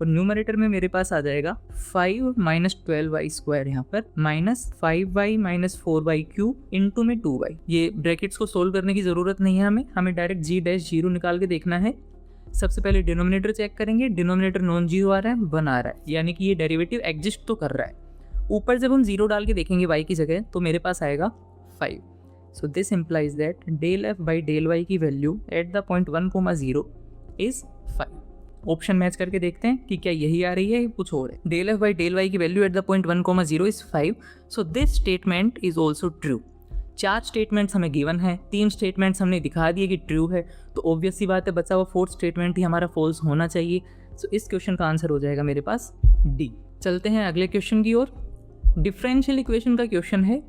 और न्यूमरेटर में मेरे पास आ जाएगा 5 माइनस 12y स्क्वायर, यहाँ पर minus 5y minus 4y cube into में 2y। ये ब्रैकेट्स को सोल्व करने की ज़रूरत नहीं है, हमें डायरेक्ट जी डैश जीरो निकाल के देखना है। सबसे पहले डिनोमिनेटर चेक करेंगे, डिनोमिनेटर नॉन जीरो आ रहा है, 1 आ रहा है, यानी कि ये डेरिवेटिव एग्जिस्ट तो कर रहा है। ऊपर जब हम जीरो डाल के देखेंगे y की जगह तो मेरे पास आएगा 5। So this implies that del f by del y की value at the point 1,0 is 5। Option match करके देखते हैं कि क्या यही आ रही है कुछ और है। Del f by del y की value at the point 1,0 is 5। So this statement is also true. 4 statements हमें गिवन है, 3 स्टेटमेंट्स हमने दिखा दिए कि ट्रू है, तो ऑब्वियस सी बात है बचा हुआ 4th स्टेटमेंट ही हमारा फॉल्स होना चाहिए। सो इस क्वेश्चन का आंसर हो जाएगा मेरे पास डी। चलते हैं अगले क्वेश्चन की ओर। डिफरेंशियल इक्वेशन का क्वेश्चन है,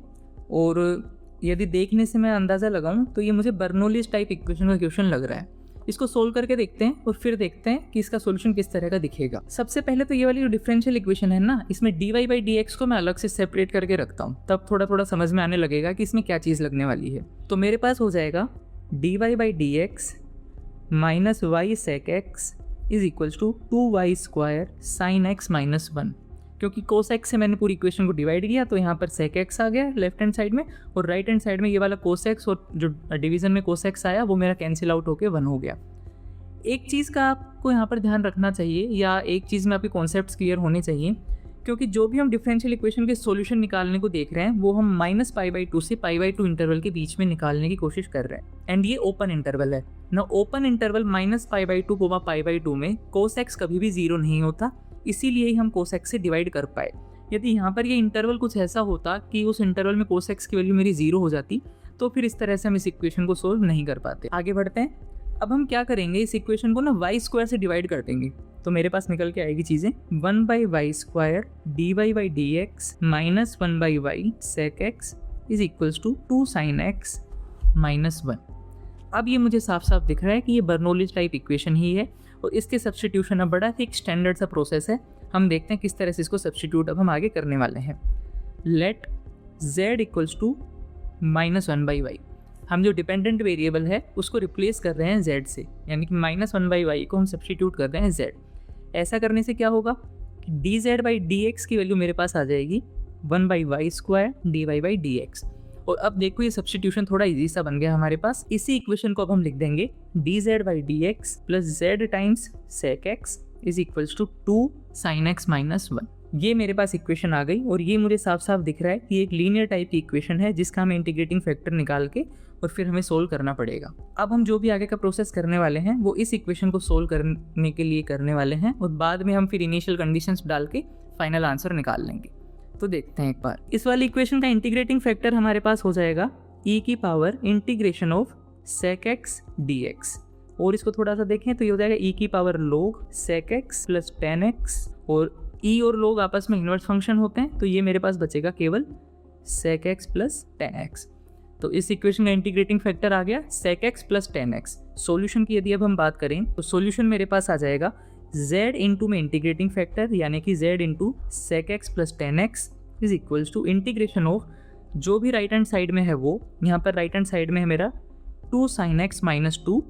और यदि देखने से मैं अंदाज़ा लगाऊं तो ये मुझे बर्नौलीज टाइप इक्वेशन का क्वेश्चन लग रहा है। इसको सोल्व करके देखते हैं और फिर देखते हैं कि इसका सॉल्यूशन किस तरह का दिखेगा। सबसे पहले तो ये वाली जो डिफरेंशियल इक्वेशन है ना, इसमें dy बाई डी एक्स को मैं अलग से सेपरेट करके रखता हूँ, तब थोड़ा थोड़ा समझ में आने लगेगा कि इसमें क्या चीज़ लगने वाली है। तो मेरे पास हो जाएगा dy by d x minus y sec x is equals to 2y square sine x minus 1। क्योंकि कोस एक्स से मैंने पूरी इक्वेशन को डिवाइड किया तो यहाँ पर सेक एक्स आ गया लेफ्ट हैंड साइड में, और राइट हैंड साइड में ये वाला कोस एक्स, और जो डिवीजन में कोस एक्स आया वो मेरा कैंसिल आउट होकर 1 हो गया। एक चीज़ का आपको यहाँ पर ध्यान रखना चाहिए, या एक चीज़ में आपके कॉन्सेप्ट्स क्लियर होने चाहिए, क्योंकि जो भी हम डिफरेंशियल इक्वेशन के सॉल्यूशन निकालने को देख रहे हैं वो हम -π/2 से π/2 इंटरवल के बीच में निकालने की कोशिश कर रहे हैं, एंड ये ओपन इंटरवल है ना। ओपन इंटरवल -π/2 π/2 में कोस एक्स कभी भी 0 नहीं होता, इसीलिए ही हम कोस एक्स से डिवाइड कर पाए। यदि यहाँ पर ये इंटरवल कुछ ऐसा होता कि उस इंटरवल में कोस एक्स की वैल्यू मेरी 0 हो जाती, तो फिर इस तरह से हम इस इक्वेशन को सोल्व नहीं कर पाते। आगे बढ़ते हैं। अब हम क्या करेंगे, इस इक्वेशन को ना वाई स्क्वायर से डिवाइड कर देंगे, तो मेरे पास निकल के आएगी चीज़ें 1/y square dy by d x minus 1/y sec x is equals to 2 sine x minus 1। अब ये मुझे साफ साफ दिख रहा है कि ये बर्नौलीज टाइप इक्वेशन ही है, और इसके सब्स्टिट्यूशन अब बड़ा एक स्टैंडर्ड सा प्रोसेस है। हम देखते हैं किस तरह से इसको सब्स्टिट्यूट अब हम आगे करने वाले हैं। Let z equals to -1/y। हम जो डिपेंडेंट वेरिएबल है उसको रिप्लेस कर रहे हैं z से, यानी कि -1/y को हम सब्स्टिट्यूट कर रहे हैं z। ऐसा करने से क्या होगा कि dz बाई डी एक्स की वैल्यू मेरे पास आ जाएगी 1/y square dy by d x. और अब देखो ये सब्स्टिट्यूशन थोड़ा इजी सा बन गया हमारे पास। इसी इक्वेशन को अब हम लिख देंगे dz by d x plus z times sec x is equals to 2 sine x minus 1। ये मेरे पास इक्वेशन आ गई, और ये मुझे साफ साफ दिख रहा है कि एक लीनियर टाइप की इक्वेशन है जिसका हमें इंटीग्रेटिंग फैक्टर निकाल के और फिर हमें सोल्व करना पड़ेगा। अब हम जो भी आगे का प्रोसेस करने वाले हैं वो इस इक्वेशन को सोल्व करने के लिए करने वाले हैं, और बाद में हम फिर इनिशियल कंडीशंस डाल के फाइनल आंसर निकाल लेंगे। तो देखते हैं एक बार। इस वाली इक्वेशन का इंटीग्रेटिंग फैक्टर हमारे पास हो जाएगा e की power integration of sec x d x, और इसको थोड़ा सा देखें तो ये हो जाएगा e की power log sec x plus tan x, और e और log आपस में इन्वर्स फंक्शन होते हैं, तो ये मेरे पास बचेगा केवल sec x plus tan x. तो इस इक्वेशन का इंटीग्रेटिंग फैक्टर आ गया sec x plus tan x. Solution की यदि अब हम बात करें तो सोल्यूशन मेरे पास आ जाएगा z इंटू में इंटीग्रेटिंग फैक्टर, यानी कि z into sec x plus tan x is equals to integration of जो भी राइट हैंड साइड में है वो, यहाँ पर राइट हैंड साइड में है मेरा 2 साइन एक्स माइनस 2,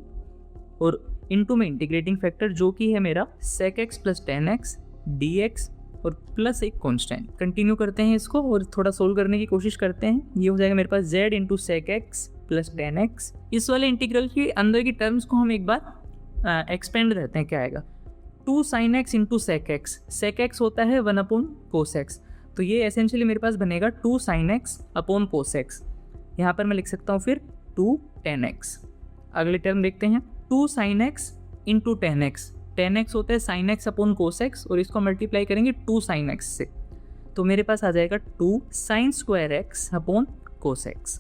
और इंटू में इंटीग्रेटिंग फैक्टर जो कि है मेरा sec x plus tan x d x और प्लस एक कॉन्स्टेंट। कंटिन्यू करते हैं इसको और थोड़ा सोल्व करने की कोशिश करते हैं। ये हो जाएगा मेरे पास z into sec x plus tan x. इस वाले इंटीग्रल के अंदर की टर्म्स को हम एक बार एक्सपेंड रहते हैं, क्या आएगा 2 sine x into sec x. Sec x होता है 1 अपॉन कोस एक्स, तो ये एसेंशियली मेरे पास बनेगा 2 sine x upon cos x. यहाँ पर मैं लिख सकता हूँ फिर 2 टेन एक्स। अगले टर्म देखते हैं 2 sine x into ten x. Ten x होता है sine x upon cos x, और इसको मल्टीप्लाई करेंगे 2 साइन एक्स से, तो मेरे पास आ जाएगा 2 sine square x upon cos x.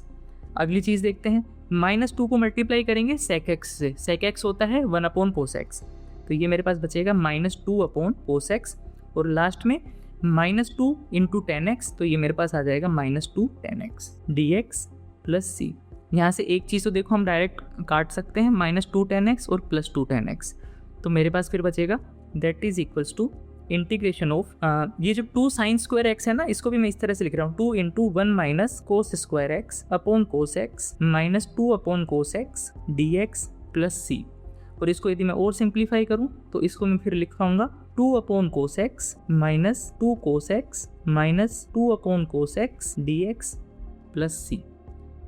अगली चीज़ देखते हैं -2 को मल्टीप्लाई करेंगे सेक एक्स से। सेक एक्स होता है 1 अपॉन कोस एक्स, तो ये मेरे पास बचेगा -2 अपॉन कोस एक्स, और लास्ट में -2 इंटू टेन एक्स, तो ये मेरे पास आ जाएगा -2 tan x d x plus c. यहाँ से एक चीज़ तो देखो हम डायरेक्ट काट सकते हैं, -2 टेन एक्स और +2 टेन एक्स, तो मेरे पास फिर बचेगा that is equals to integration of ये जो 2 साइन स्क्वायर एक्स है ना, इसको भी मैं इस तरह से लिख रहा हूँ 2 into 1 minus cos square x upon cos x minus 2 upon cos x d x plus c. और इसको यदि मैं और सिंप्लीफाई करूँ तो इसको मैं फिर लिख पाऊंगा 2 upon cos x minus 2 cos x minus 2 upon cos x d x plus c.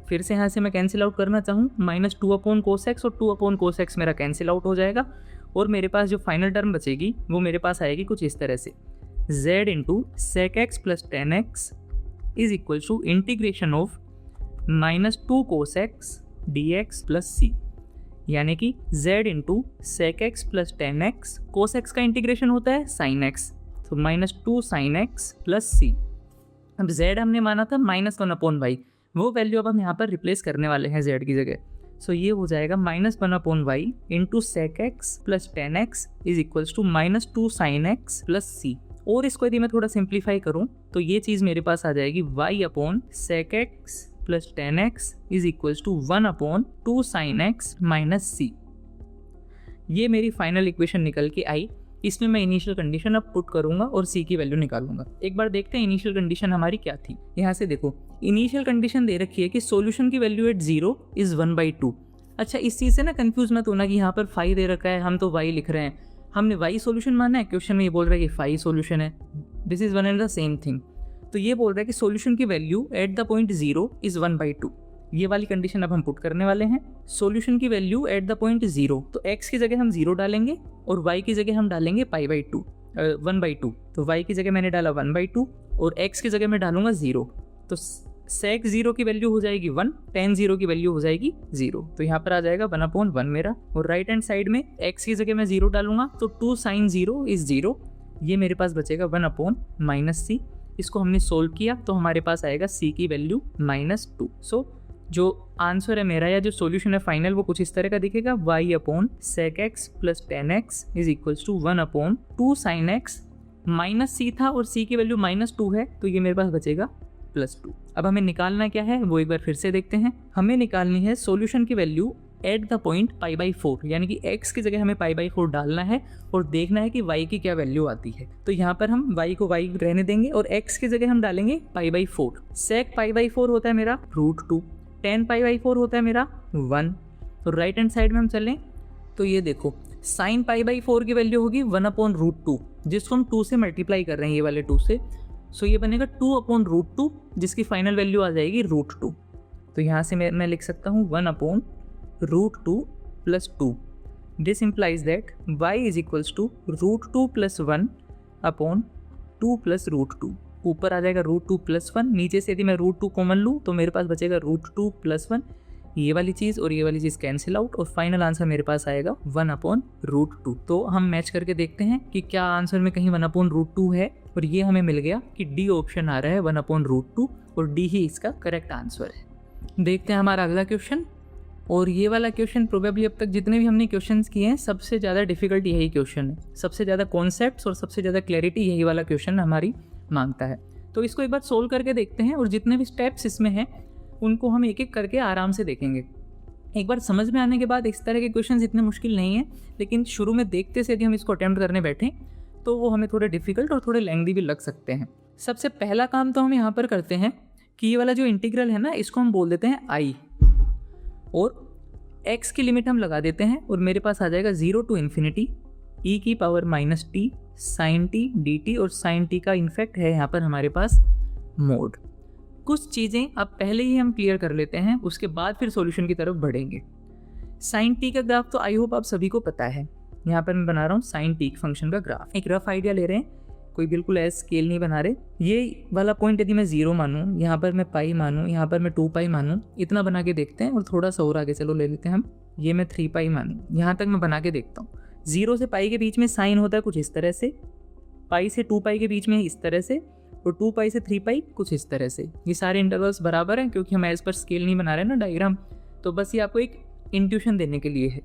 फिर से यहाँ से मैं कैंसिल आउट करना चाहूँ, माइनस 2 अपॉन कोस एक्स और 2 अपॉन कोस एक्स मेरा कैंसिल आउट हो जाएगा और मेरे पास जो फाइनल टर्म बचेगी वो मेरे पास आएगी कुछ इस तरह से z into sec x plus tan x is equal to integration of minus 2 cos x d x plus c. यानी कि z into sec x plus tan x, cos x का इंटीग्रेशन होता है साइन एक्स, तो minus 2 sine x plus c. अब z हमने माना था माइनस 1 अपॉन वाई, वो वैल्यू अब हम यहाँ पर रिप्लेस करने वाले हैं z की जगह। सो ये हो जाएगा minus 1 upon y into sec x plus tan x is equals to minus 2 sine x plus c. और इसको यदि मैं थोड़ा सिंप्लीफाई करूँ तो ये चीज़ मेरे पास आ जाएगी y upon sec x plus tan x is equals to 1 upon 2 sine x minus c. ये मेरी फाइनल इक्वेशन निकल के आई। इसमें मैं इनिशियल कंडीशन अब पुट करूंगा और सी की वैल्यू निकालूंगा। एक बार देखते हैं इनिशियल कंडीशन हमारी क्या थी। यहाँ से देखो इनिशियल कंडीशन दे रखी है कि सॉल्यूशन की वैल्यू एट 0 इज 1/2। अच्छा, इस चीज़ से ना कंफ्यूज मत होना कि यहाँ पर फाई दे रखा है, हम तो वाई लिख रहे हैं। हमने वाई सॉल्यूशन माना है, क्वेश्चन में ये बोल रहा है कि फाई सॉल्यूशन है। This is one and the same thing. तो ये बोल रहा है कि सॉल्यूशन की value at the point 0 is 1/2। ये वाली कंडीशन अब हम पुट करने वाले हैं। सॉल्यूशन की वैल्यू एट द पॉइंट 0, तो x की जगह हम 0 डालेंगे और y की जगह हम डालेंगे π/2 1/2। तो y की जगह मैंने डाला 1/2 और x की जगह मैं डालूंगा 0। तो sec 0 की वैल्यू हो जाएगी 1, tan 0 की वैल्यू हो जाएगी 0। तो यहाँ पर आ जाएगा 1/1 मेरा। और राइट हैंड साइड में x की जगह मैं 0 डालूंगा तो 2 sin 0 इज 0। ये मेरे पास बचेगा 1/-c। इसको हमने सोल्व किया तो हमारे पास आएगा c की वैल्यू -2। सो जो आंसर है मेरा या जो सॉल्यूशन है फाइनल वो कुछ इस तरह का दिखेगा y upon sec x plus tan x is equals to 1/2 sine x minus c था और c की वैल्यू -2 है, तो ये मेरे पास बचेगा +2। अब हमें निकालना क्या है वो एक बार फिर से देखते हैं। हमें निकालनी है सॉल्यूशन की वैल्यू एट द पॉइंट π/4, यानी कि x की जगह हमें π/4 डालना है और देखना है कि y की क्या वैल्यू आती है। तो यहाँ पर हम y को y रहने देंगे और x की जगह हम डालेंगे π/4। सेक π/4 होता है मेरा √2, tan π/4 होता है मेरा 1। तो राइट हैंड साइड में हम चलें तो ये देखो साइन π/4 की वैल्यू होगी 1/√2, जिसको हम 2 से मल्टीप्लाई कर रहे हैं, ये वाले 2 से। सो ये बनेगा 2/√2 जिसकी फाइनल वैल्यू आ जाएगी √2। तो यहाँ से मैं लिख सकता हूँ 1/√2 + 2। This implies that y is equals to √2 + 1/2 + √2। ऊपर आ जाएगा √2 + 1, नीचे से यदि मैं √2 कॉमन लूँ तो मेरे पास बचेगा √2 + 1। ये वाली चीज़ और ये वाली चीज़ कैंसिल आउट और फाइनल आंसर मेरे पास आएगा 1/√2। तो हम मैच करके देखते हैं कि क्या आंसर में कहीं 1/√2 है, और ये हमें मिल गया कि डी ऑप्शन आ रहा है 1/√2 और डी ही इसका करेक्ट आंसर है। देखते हैं हमारा अगला क्वेश्चन। और ये वाला क्वेश्चन प्रोबेबली अब तक जितने भी हमने क्वेश्चंस किए हैं सबसे ज़्यादा डिफिकल्ट यही क्वेश्चन है। सबसे ज़्यादा कॉन्सेप्ट्स और सबसे ज़्यादा क्लैरिटी यही वाला क्वेश्चन हमारी मांगता है। तो इसको एक बार सोल्व करके देखते हैं और जितने भी स्टेप्स इसमें हैं उनको हम एक एक करके आराम से देखेंगे। एक बार समझ में आने के बाद इस तरह के क्वेश्चंस इतने मुश्किल नहीं हैं, लेकिन शुरू में देखते से यदि हम इसको अटेम्प्ट करने बैठें तो वो हमें थोड़े डिफिकल्ट और थोड़े लेंथी भी लग सकते हैं। सबसे पहला काम तो हम यहाँ पर करते हैं कि ये वाला जो इंटीग्रल है ना, इसको हम बोल देते हैं आई और x की लिमिट हम लगा देते हैं और मेरे पास आ जाएगा 0 to ∞ e⁻t sin t dt। और sin t का इनफैक्ट है यहाँ पर हमारे पास मोड। कुछ चीज़ें अब पहले ही हम क्लियर कर लेते हैं, उसके बाद फिर सॉल्यूशन की तरफ बढ़ेंगे। sin t का ग्राफ तो आई होप आप सभी को पता है। यहाँ पर मैं बना रहा हूँ sin t फंक्शन का ग्राफ। एक रफ आइडिया ले रहे हैं, कोई बिल्कुल ऐसा स्केल नहीं बना रहे। ये वाला पॉइंट यदि मैं 0 मानूँ, यहाँ पर मैं पाई मानूँ, यहाँ पर मैं 2π मानूँ, इतना बना के देखते हैं। और थोड़ा सा और आगे चलो ले लेते हैं हम, ये मैं 3π मानूँ, यहाँ तक मैं बना के देखता हूँ। 0 से पाई के बीच में साइन होता है कुछ इस तरह से, पाई से 2π के बीच में इस तरह से, और 2π से 3π कुछ इस तरह से। ये सारे इंटरवल्स बराबर हैं क्योंकि हम एज पर स्केल नहीं बना रहे ना डायग्राम, तो बस ये आपको एक इंट्यूशन देने के लिए है।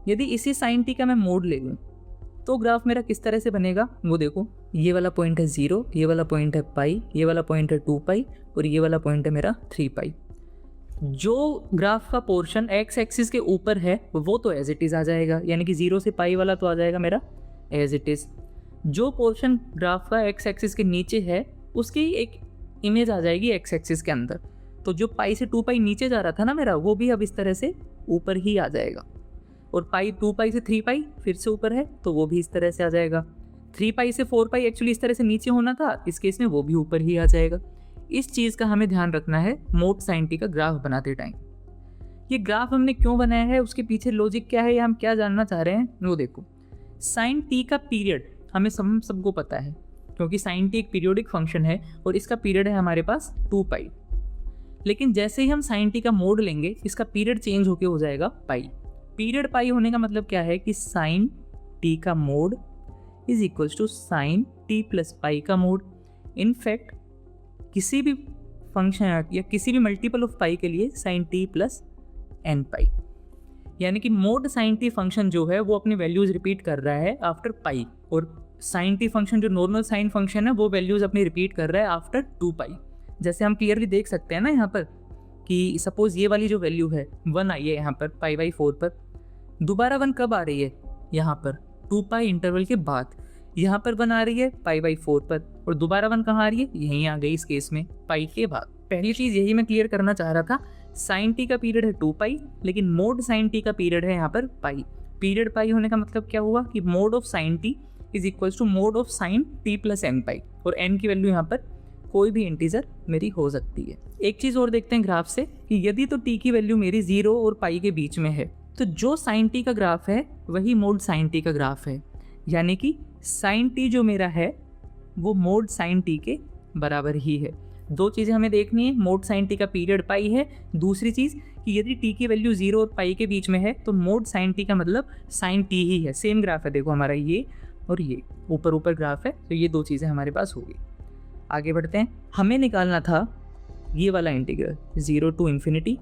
यदि इसी sin t का मैं मोड ले लूँ तो ग्राफ मेरा किस तरह से बनेगा वो देखो। ये वाला पॉइंट है 0, ये वाला पॉइंट है पाई, ये वाला पॉइंट है 2π और ये वाला पॉइंट है मेरा 3π। जो ग्राफ का पोर्शन x एक्सिस के ऊपर है वो तो एज इट इज़ आ जाएगा, यानी कि 0 से पाई वाला तो आ जाएगा मेरा एज इट इज़। जो पोर्शन ग्राफ का एक्स एक्सिस के नीचे है उसकी एक इमेज आ जाएगी एक्स एक्सिस के अंदर। तो जो पाई से 2 पाई नीचे जा रहा था ना मेरा, वो भी अब इस तरह से ऊपर ही आ जाएगा। और पाई 2 पाई से 3 पाई फिर से ऊपर है तो वो भी इस तरह से आ जाएगा। 3 पाई से 4 पाई एक्चुअली इस तरह से नीचे होना था, इस केस में वो भी ऊपर ही आ जाएगा। इस चीज़ का हमें ध्यान रखना है मोड साइन टी का ग्राफ बनाते टाइम। ये ग्राफ हमने क्यों बनाया है, उसके पीछे लॉजिक क्या है, या हम क्या जानना चाह रहे हैं, वो देखो। साइन टी का पीरियड हमें सबको पता है, क्योंकि साइन टी एक पीरियोडिक फंक्शन है और इसका पीरियड है हमारे पास 2 पाई। लेकिन जैसे ही हम साइन टी का मोड लेंगे इसका पीरियड चेंज होके हो जाएगा पाई। पीरियड पाई होने का मतलब क्या है कि साइन टी का mod is equals to sine t plus pi का मोड। इनफैक्ट किसी भी फंक्शन या किसी भी मल्टीपल ऑफ पाई के लिए साइन टी प्लस एन पाई, यानी कि मोड साइन टी फंक्शन जो है वो अपनी वैल्यूज रिपीट कर रहा है आफ्टर पाई, और साइन टी फंक्शन जो नॉर्मल साइन फंक्शन है वो वैल्यूज अपनी रिपीट कर रहा है आफ्टर 2 पाई। जैसे हम क्लियरली देख सकते हैं ना यहाँ पर कि सपोज ये वाली जो वैल्यू है 1 आई है यहाँ पर पाई/4 पर, दोबारा 1 कब आ रही है, यहाँ पर 2 पाई इंटरवल के बाद। यहाँ पर 1 आ रही है पाई/4 पर, और दोबारा 1 कहाँ आ रही है, यहीं आ गई इस केस में पाई के बाद। पहली चीज़ यही मैं क्लियर करना चाह रहा था, साइन टी का पीरियड है 2 पाई, लेकिन मोड साइन टी का पीरियड है यहाँ पर पाई। पीरियड पाई होने का मतलब क्या हुआ कि mod of sine t is equals to mod of sine t plus n pi, और एन की वैल्यू यहाँ पर कोई भी इंटीजर मेरी हो सकती है। एक चीज़ और देखते हैं ग्राफ से कि यदि तो टी की वैल्यू मेरी 0 और पाई के बीच में है तो जो साइन टी का ग्राफ है वही मोड साइन टी का ग्राफ है, यानी कि साइन टी जो मेरा है वो मोड साइन टी के बराबर ही है। दो चीज़ें हमें देखनी है, मोड साइन टी का पीरियड पाई है, दूसरी चीज़ कि यदि टी की वैल्यू 0 और पाई के बीच में है तो मोड साइन टी का मतलब साइन टी ही है। सेम ग्राफ है, देखो हमारा ये और ये ऊपर ऊपर ग्राफ है, तो ये दो चीज़ें हमारे पास होगी। आगे बढ़ते हैं, हमें निकालना था ये वाला इंटीग्रल 0 टू इन्फिनिटी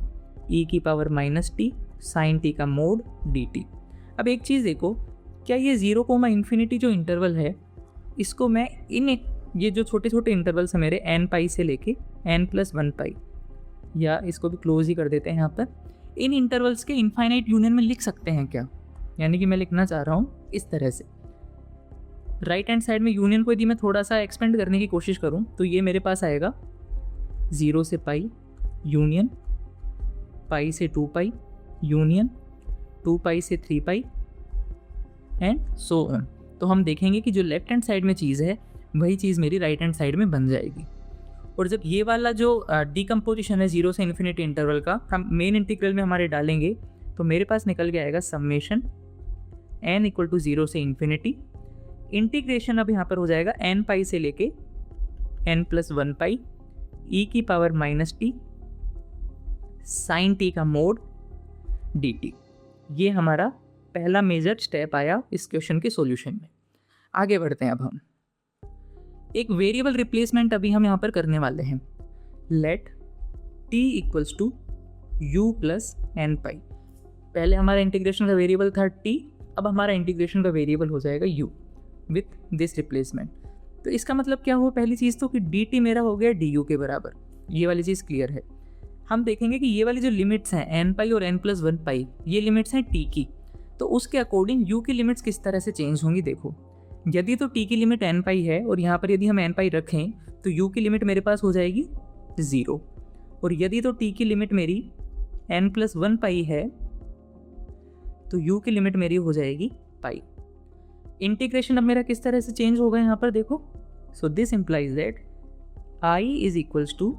e की power minus t sine t का मोड dt। अब एक चीज़ देखो, क्या ये 0, इन्फिनिटी जो इंटरवल है इसको मैं ये जो छोटे छोटे इंटरवल्स हैं मेरे n पाई से लेके n+1 पाई, या इसको भी क्लोज ही कर देते हैं यहाँ पर, इन इंटरवल्स के इनफाइनाइट यूनियन में लिख सकते हैं क्या? यानी कि मैं लिखना चाह रहा हूँ इस तरह से, राइट हैंड साइड में यूनियन को यदि मैं थोड़ा सा एक्सपेंड करने की कोशिश करूँ तो ये मेरे पास आएगा 0 से पाई यूनियन, पाई से 2 पाई यूनियन, 2 पाई से 3 पाई एंड सो ऑन। तो हम देखेंगे कि जो लेफ्ट हैंड साइड में चीज़ है वही चीज़ मेरी राइट हैंड साइड में बन जाएगी। और जब ये वाला जो डिकम्पोजिशन है 0 से इन्फिनिटी इंटरवल का हम मेन इंटीग्रल में हमारे डालेंगे तो मेरे पास निकल के आएगा समेशन n इक्वल टू 0 से इन्फिनिटी, इंटीग्रेशन अब यहाँ पर हो जाएगा n पाई से लेके n+1 पाई e की power minus t sine t का मोड dt। ये हमारा पहला मेजर स्टेप आया इस क्वेश्चन के सॉल्यूशन में। आगे बढ़ते हैं, अब हम एक वेरिएबल रिप्लेसमेंट अभी हम यहाँ पर करने वाले हैं। Let t equals to u plus n pi. पहले हमारा इंटीग्रेशन का वेरिएबल था t, अब हमारा इंटीग्रेशन का वेरिएबल हो जाएगा u विथ दिस रिप्लेसमेंट। तो इसका मतलब क्या हुआ, पहली चीज़ तो कि dt मेरा हो गया du के बराबर, ये वाली चीज़ क्लियर है। हम देखेंगे कि ये वाली जो लिमिट्स हैं n पाई और n+1 पाई, ये लिमिट्स हैं t की, तो उसके अकॉर्डिंग u की लिमिट्स किस तरह से चेंज होंगी। देखो, यदि तो t की लिमिट n पाई है और यहाँ पर यदि हम n पाई रखें तो u की लिमिट मेरे पास हो जाएगी 0, और यदि तो t की लिमिट मेरी n+1 पाई है तो u की लिमिट मेरी हो जाएगी पाई। इंटीग्रेशन अब मेरा किस तरह से चेंज होगा यहाँ पर देखो। So this implies that i is equals to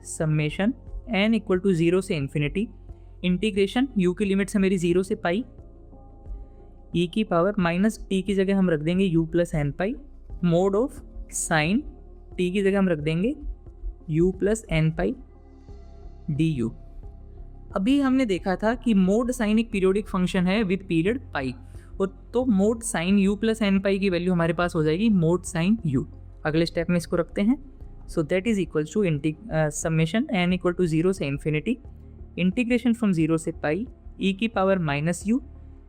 summation n equal to 0 से इन्फिनिटी, इंटीग्रेशन u की लिमिट से मेरी 0 से पाई, e की पावर माइनस टी की जगह हम रख देंगे u plus n pi, mod of sine t की जगह हम रख देंगे u plus n pi du। अभी हमने देखा था कि मोड साइन एक पीरियोडिक फंक्शन है विद पीरियड पाई, और तो mod sine u plus n pi की वैल्यू हमारे पास हो जाएगी मोड साइन u। अगले स्टेप में इसको रखते हैं। So that is equals to summation n equal to 0 से इन्फिनिटी, इंटीग्रेशन फ्रॉम 0 से पाई e की पावर माइनस u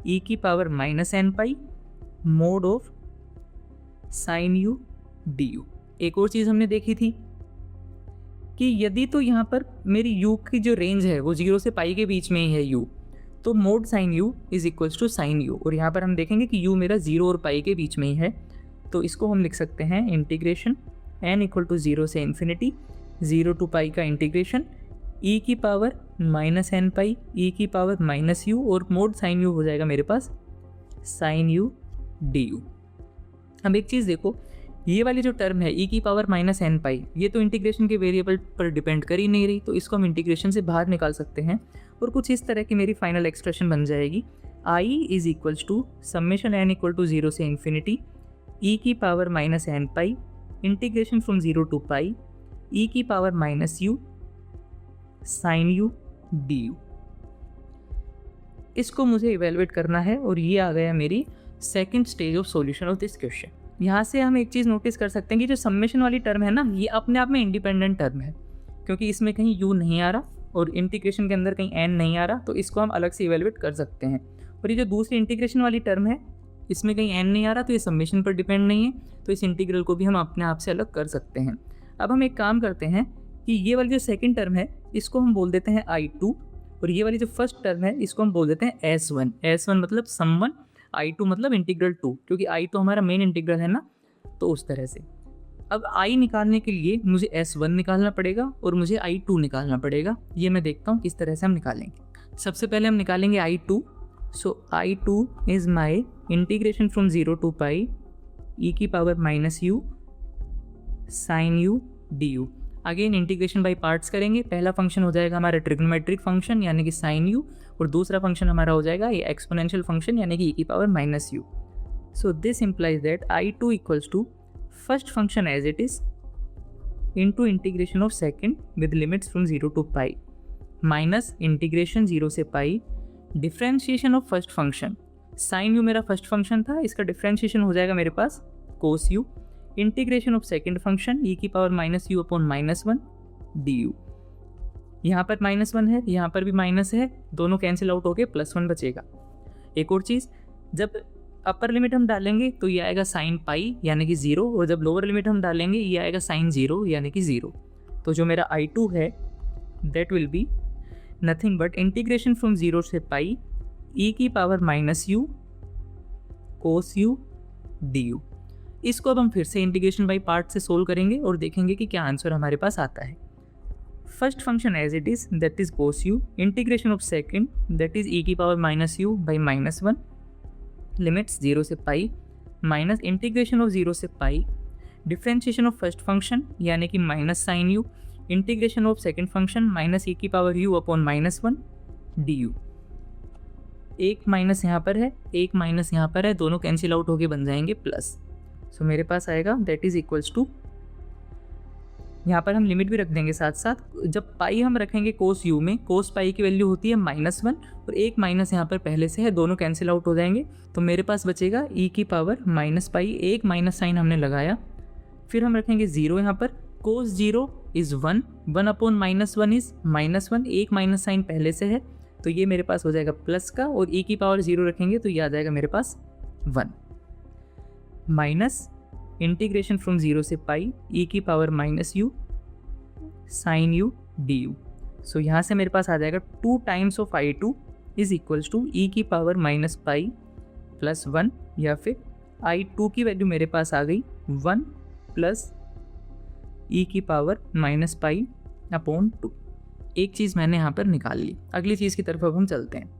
e की power minus n pi mod of sine u du। एक और चीज़ हमने देखी थी कि यदि तो यहाँ पर मेरी u की जो रेंज है वो 0 से पाई के बीच में ही है u, तो mod sine u is equals to sine u, और यहाँ पर हम देखेंगे कि u मेरा 0 और पाई के बीच में ही है, तो इसको हम लिख सकते हैं इंटीग्रेशन n इक्वल टू 0 से इन्फिनिटी 0 टू पाई का इंटीग्रेशन e की पावर माइनस एन पाई e की पावर माइनस यू और मोड साइन यू हो जाएगा मेरे पास साइन यू डी यू। अब एक चीज़ देखो, ये वाली जो टर्म है e की पावर माइनस एन पाई, ये तो इंटीग्रेशन के वेरिएबल पर डिपेंड कर ही नहीं रही, तो इसको हम इंटीग्रेशन से बाहर निकाल सकते हैं और कुछ इस तरह की मेरी फाइनल एक्सप्रेशन बन जाएगी i is equals to summation n equal to 0 से इन्फिनिटी e की power minus n pi integration from 0 to pi e की power minus u sine u d u. इसको मुझे इवेलुएट करना है और ये आ गया मेरी second stage of solution of this question. यहाँ से हम एक चीज़ नोटिस कर सकते हैं कि जो समेशन वाली टर्म है ना, ये अपने आप में इंडिपेंडेंट टर्म है, क्योंकि इसमें कहीं u नहीं आ रहा और इंटीग्रेशन के अंदर कहीं n नहीं आ रहा, तो इसको हम अलग से इवेलुएट कर सकते हैं। और ये जो दूसरी इंटीग्रेशन वाली टर्म है, इसमें कहीं n नहीं आ रहा, तो ये समेशन पर डिपेंड नहीं है, तो इस इंटीग्रल को भी हम अपने आप से अलग कर सकते हैं। अब हम एक काम करते हैं कि ये वाली जो सेकंड टर्म है इसको हम बोल देते हैं I2 और ये वाली जो फर्स्ट टर्म है इसको हम बोल देते हैं S1। S1 मतलब समवन, I2 मतलब इंटीग्रल 2, क्योंकि I तो हमारा मेन इंटीग्रल है ना, तो उस तरह से। अब I निकालने के लिए मुझे S1 निकालना पड़ेगा और मुझे I2 निकालना पड़ेगा। ये मैं देखता हूँ किस तरह से हम निकालेंगे। सबसे पहले हम निकालेंगे I2। So I2 is my integration from 0 to pi e की power minus u sine u d u. Again integration by parts करेंगे। पहला फंक्शन हो जाएगा हमारा ट्रिग्नोमेट्रिक फंक्शन यानी कि साइन यू, और दूसरा फंक्शन हमारा हो जाएगा ये एक्सपोनेंशियल फंक्शन यानी कि e की power minus u. So this implies that I2 equals to first function as it is into integration of second with limits from 0 to pi minus integration 0 से pi differentiation of first function. Sine u मेरा first function था, इसका डिफ्रेंशिएशन हो जाएगा मेरे पास cos u integration of second function e की power minus u upon minus one d u. यहाँ पर माइनस वन है, यहाँ पर भी माइनस है, दोनों कैंसिल आउट होके प्लस वन बचेगा। एक और चीज़, जब अपर लिमिट हम डालेंगे तो ये आएगा साइन पाई यानी कि 0, और जब लोअर लिमिट हम डालेंगे ये आएगा साइन 0 यानी कि 0। तो जो मेरा I2 है that will be nothing but integration from 0 से पाई e की power minus you cos you d u. इसको अब हम फिर से इंटीग्रेशन बाय पार्ट से सोल्व करेंगे और देखेंगे कि क्या आंसर हमारे पास आता है। First function as it is that is cos u integration of second that is e की power minus u by minus one limits 0 से पाई माइनस इंटीग्रेशन ऑफ 0 से pi differentiation of first function यानी कि minus sine u integration of second function minus e की power u upon minus one d u. एक minus यहाँ पर है, एक माइनस यहाँ पर है, दोनों कैंसिल आउट होके बन जाएंगे प्लस। सो मेरे पास आएगा दैट इज इक्वल्स टू, यहाँ पर हम लिमिट भी रख देंगे साथ साथ। जब पाई हम रखेंगे कोस यू में, कोस पाई की वैल्यू होती है माइनस वन और एक माइनस यहाँ पर पहले से है, दोनों कैंसिल आउट हो जाएंगे, तो मेरे पास बचेगा e की पावर माइनस पाई। एक माइनस साइन हमने लगाया, फिर हम रखेंगे 0 यहाँ पर, कोस 0 is 1, 1 upon minus one is minus one, एक माइनस साइन पहले से है, तो ये मेरे पास हो जाएगा प्लस का, और e की पावर 0 रखेंगे तो ये आ जाएगा मेरे पास 1 माइनस इंटीग्रेशन फ्रॉम 0 से पाई e की power minus u sine u d u. सो यहाँ से मेरे पास आ जाएगा 2 times of I2 is equals to e की पावर माइनस पाई प्लस 1, या फिर I2 की वैल्यू मेरे पास आ गई 1 प्लस e की पावर माइनस पाई अपॉन 2। एक चीज़ मैंने यहाँ पर निकाल ली। अगली चीज़ की तरफ अब हम चलते हैं।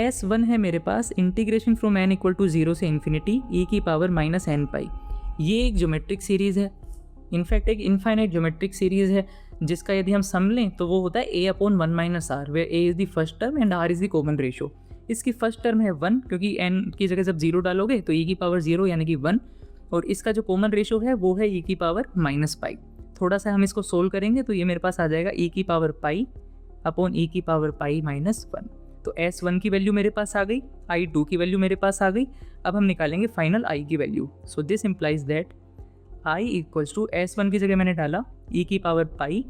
S1 है मेरे पास integration from n equal to 0 से इन्फिनिटी e की पावर माइनस एन पाई। ये एक ज्योमेट्रिक सीरीज़ है, इनफैक्ट एक इनफाइनाइट ज्योमेट्रिक सीरीज़ है, जिसका यदि हम सम लें तो वो होता है a upon 1 minus r, where a is the first term and r is the common ratio. इसकी फर्स्ट टर्म है 1, क्योंकि n की जगह जब 0 डालोगे तो e की पावर 0 यानी कि 1, और इसका जो कॉमन रेशो है वो है e की पावर माइनस पाई। थोड़ा सा हम इसको सोल्व करेंगे तो ये मेरे पास आ जाएगा e की पावर पाई अपॉन e की पावर पाई माइनस 1। तो S1 की वैल्यू मेरे पास आ गई, I2 की वैल्यू मेरे पास आ गई। अब हम निकालेंगे फाइनल I की value. So this implies that I equals to S1 की जगह मैंने डाला e की पावर पाई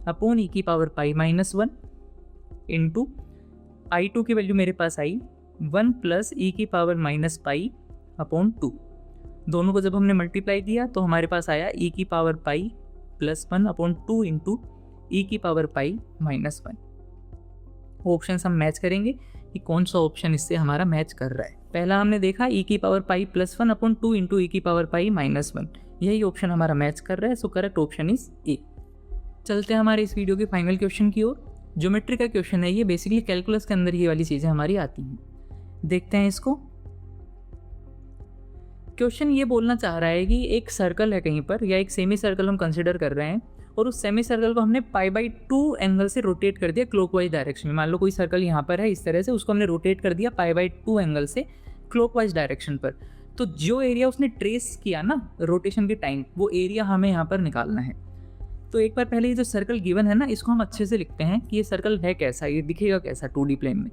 अपॉन e की power pi minus 1 into I2 की वैल्यू मेरे पास आई 1 प्लस e की पावर माइनस पाई अपॉन 2। दोनों को जब हमने मल्टीप्लाई किया तो हमारे पास आया e की पावर पाई प्लस 1 अपॉन 2 इंटू e की पावर पाई माइनस 1। ऑप्शन हम मैच करेंगे, कि कौन सा ऑप्शन इससे हमारा मैच कर रहा है। पहला हमने देखा e की पावर पाई प्लस 1 अपॉन 2 इंटू e की पावर पाई माइनस 1, यही ऑप्शन हमारा मैच कर रहा है। So correct option is a. चलते हैं हमारे इस वीडियो के फाइनल क्वेश्चन की ओर। ज्योमेट्री का क्वेश्चन है ये, बेसिकली कैलकुलस के अंदर ये वाली चीज़ें हमारी आती हैं। देखते हैं इसको। क्वेश्चन ये बोलना चाह रहा है कि एक सर्कल है कहीं पर, या एक सेमी सर्कल हम कंसिडर कर रहे हैं, और उस सेमी सर्कल को हमने π/2 एंगल से रोटेट कर दिया क्लॉकवाइज डायरेक्शन में। मान लो कोई सर्कल यहाँ पर है इस तरह से, उसको हमने रोटेट कर दिया π/2 एंगल से क्लॉकवाइज डायरेक्शन पर। तो जो एरिया उसने ट्रेस किया ना रोटेशन के टाइम, वो एरिया हमें यहाँ पर निकालना है। तो एक बार पहले ये जो सर्कल गिवन है ना, इसको हम अच्छे से लिखते हैं कि ये सर्कल है कैसा, ये दिखेगा कैसा 2D प्लेन में।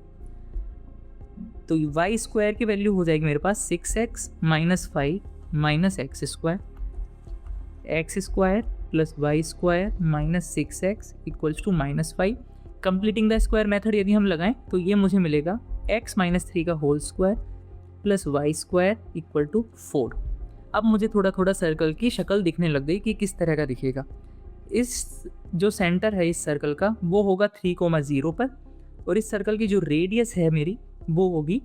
तो वाई स्क्वायर की वैल्यू हो जाएगी मेरे पास 6x minus 5 minus x square plus y square minus 6x equals to minus 5। Completing the square method यदि हम लगाएं तो ये मुझे मिलेगा x माइनस 3 का whole square plus y square equal to 4। अब मुझे थोड़ा थोड़ा सर्कल की शक्ल दिखने लग गई कि किस तरह का दिखेगा। इस जो सेंटर है इस सर्कल का वो होगा 3,0 पर, और इस सर्कल की जो रेडियस है मेरी वो होगी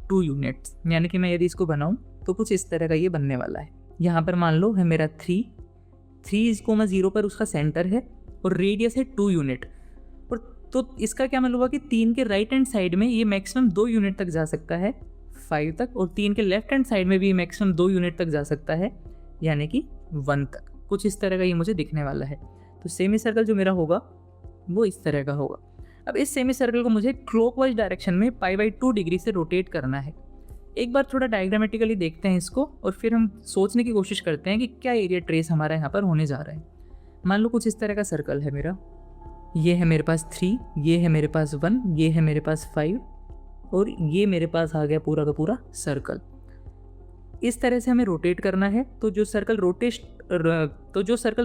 2 यूनिट्स। यानी कि मैं यदि इसको बनाऊं तो कुछ इस तरह का ये बनने वाला है। यहाँ पर मान लो है मेरा 3,0 पर उसका सेंटर है और रेडियस है 2 यूनिट। और तो इसका क्या मतलब हुआ कि 3 के राइट हैंड साइड में ये मैक्सिमम 2 यूनिट तक जा सकता है 5 तक, और 3 के लेफ्ट हैंड साइड में भी मैक्सिमम 2 यूनिट तक जा सकता है यानी कि 1 तक। कुछ इस तरह का ये मुझे दिखने वाला है। तो सेमी सर्कल जो मेरा होगा वो इस तरह का होगा। अब इस सेमी सर्कल को मुझे क्लॉकवाइज डायरेक्शन में π/2 डिग्री से रोटेट करना है। एक बार थोड़ा डायग्रामेटिकली देखते हैं इसको, और फिर हम सोचने की कोशिश करते हैं कि क्या एरिया ट्रेस हमारा यहाँ पर होने जा रहा है। मान लो कुछ इस तरह का सर्कल है मेरा, ये है मेरे पास 3, ये है मेरे पास 1, ये है मेरे पास 5, और ये मेरे पास आ गया पूरा का पूरा सर्कल। इस तरह से हमें रोटेट करना है। तो जो सर्कल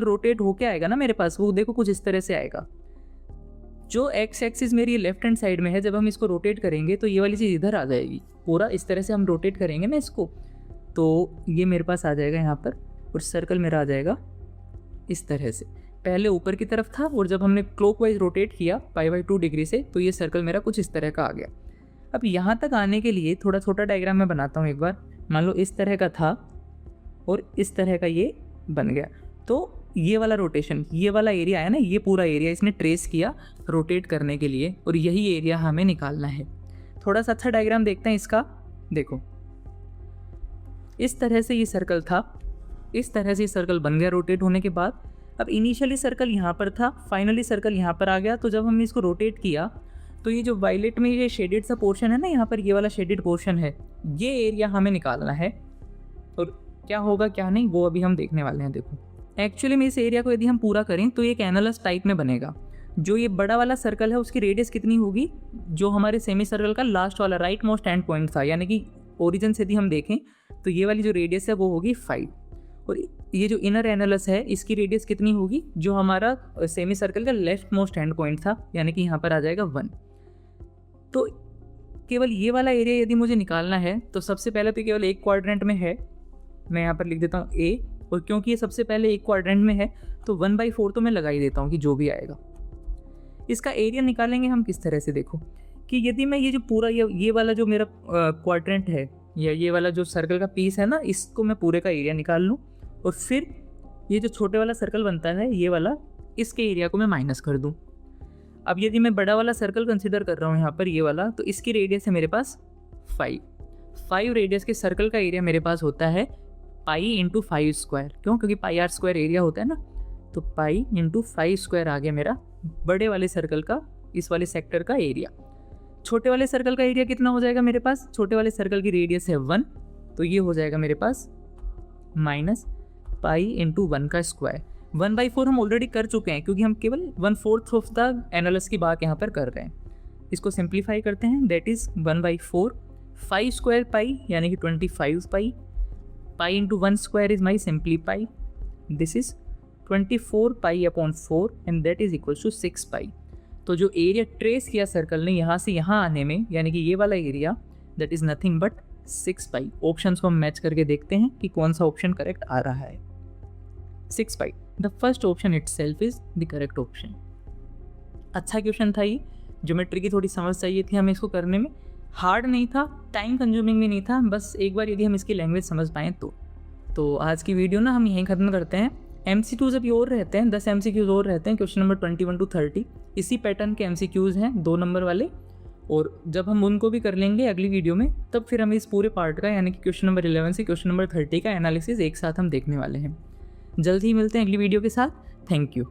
रोटेट होके आएगा ना मेरे पास, वो देखो कुछ इस तरह से आएगा। जो एक्स एक्सिस मेरी लेफ्ट हैंड साइड में है, जब हम इसको रोटेट करेंगे तो ये वाली चीज़ इधर आ जाएगी। पूरा इस तरह से हम रोटेट करेंगे ना इसको, तो ये मेरे पास आ जाएगा यहाँ पर, और सर्कल मेरा आ जाएगा इस तरह से। पहले ऊपर की तरफ था, और जब हमने क्लॉकवाइज रोटेट किया π/2 डिग्री से, तो ये सर्कल मेरा कुछ इस तरह का आ गया। अब यहाँ तक आने के लिए थोड़ा छोटा डायग्राम मैं बनाता हूँ एक बार। मान लो इस तरह का था और इस तरह का ये बन गया। तो ये वाला रोटेशन, ये वाला एरिया है ना, ये पूरा एरिया इसने ट्रेस किया रोटेट करने के लिए, और यही एरिया हमें निकालना है। थोड़ा सा अच्छा डायग्राम देखते हैं इसका। देखो इस तरह से ये सर्कल था, इस तरह से ये सर्कल बन गया रोटेट होने के बाद। अब इनिशियली सर्कल यहाँ पर था, फाइनली सर्कल यहाँ पर आ गया। तो जब हमने इसको रोटेट किया तो ये जो वायलेट में ये शेडेड सा पोर्शन है ना, यहाँ पर ये वाला शेडेड पोर्शन है, ये एरिया हमें निकालना है। और क्या होगा क्या नहीं वो अभी हम देखने वाले हैं। देखो एक्चुअली में इस एरिया को यदि हम पूरा करें तो ये एक एनालस टाइप में बनेगा। जो ये बड़ा वाला सर्कल है उसकी रेडियस कितनी होगी, जो हमारे सेमी सर्कल का लास्ट वाला राइट मोस्ट एंड पॉइंट था, यानी कि ओरिजिन से यदि हम देखें तो ये वाली जो रेडियस है वो होगी 5, और ये जो इनर एनालस है इसकी रेडियस कितनी होगी, जो हमारा सेमी सर्कल का लेफ्ट मोस्ट एंड पॉइंट था, यानी कि यहाँ पर आ जाएगा 1। तो केवल ये वाला एरिया यदि मुझे निकालना है तो सबसे पहले तो केवल एक क्वाड्रेंट में है, मैं यहाँ पर लिख देता हूँ ए, और क्योंकि ये सबसे पहले एक क्वाड्रेंट में है तो 1/4 तो मैं लगा ही देता हूँ कि जो भी आएगा। इसका एरिया निकालेंगे हम किस तरह से, देखो कि यदि मैं ये जो पूरा ये वाला जो मेरा क्वाड्रेंट है, या ये वाला जो सर्कल का पीस है ना, इसको मैं पूरे का एरिया निकाल लूँ, और फिर ये जो छोटे वाला सर्कल बनता है ये वाला, इसके एरिया को मैं माइनस कर दूँ। अब यदि मैं बड़ा वाला सर्कल कंसिडर कर रहा हूँ यहाँ पर ये वाला, तो इसकी रेडियस है मेरे पास 5 रेडियस के सर्कल का एरिया मेरे पास होता है पाई इंटू 5 स्क्वायर। क्यों? क्योंकि πr² एरिया होता है ना, तो पाई इंटू 5 स्क्वायर आ गया मेरा बड़े वाले सर्कल का, इस वाले सेक्टर का एरिया। छोटे वाले सर्कल का एरिया कितना हो जाएगा मेरे पास, छोटे वाले सर्कल की रेडियस है 1, तो ये हो जाएगा मेरे पास माइनस पाई इंटू 1 का स्क्वायर। 1/4 हम ऑलरेडी कर चुके हैं क्योंकि हम केवल 1/4 ऑफ द एनालस की बात यहाँ पर कर रहे हैं। इसको सिंप्लीफाई करते हैं, दैट इज 1/4 5 स्क्वायर पाई यानी कि 25 pi, pi into 1 square is my simply pi, this is 24 pi upon 4 and that is equal to 6 pi. तो जो एरिया ट्रेस किया सर्कल ने यहाँ से यहाँ आने में, यानी कि ये वाला area, that is nothing but 6 pi. Options को हम मैच करके देखते हैं कि कौन सा ऑप्शन करेक्ट आ रहा है। 6 pi, the first option itself is the correct option. अच्छा क्वेश्चन था ये, ज्योमेट्री की थोड़ी समझ चाहिए थी हमें इसको करने में, हार्ड नहीं था, टाइम कंज्यूमिंग भी नहीं था, बस एक बार यदि हम इसकी लैंग्वेज समझ पाएँ तो आज की वीडियो ना हम यहीं ख़त्म करते हैं। MCQs अभी और रहते हैं, 10 MCQs और रहते हैं, क्वेश्चन नंबर 21 to 30 इसी पैटर्न के MCQs हैं 2 नंबर वाले। और जब हम उनको भी कर लेंगे अगली वीडियो में, तब फिर हम इस पूरे पार्ट का यानी कि क्वेश्चन नंबर 11 से क्वेश्चन नंबर 30 का एनालिसिस एक साथ हम देखने वाले हैं। जल्द ही मिलते हैं अगली वीडियो के साथ। Thank you.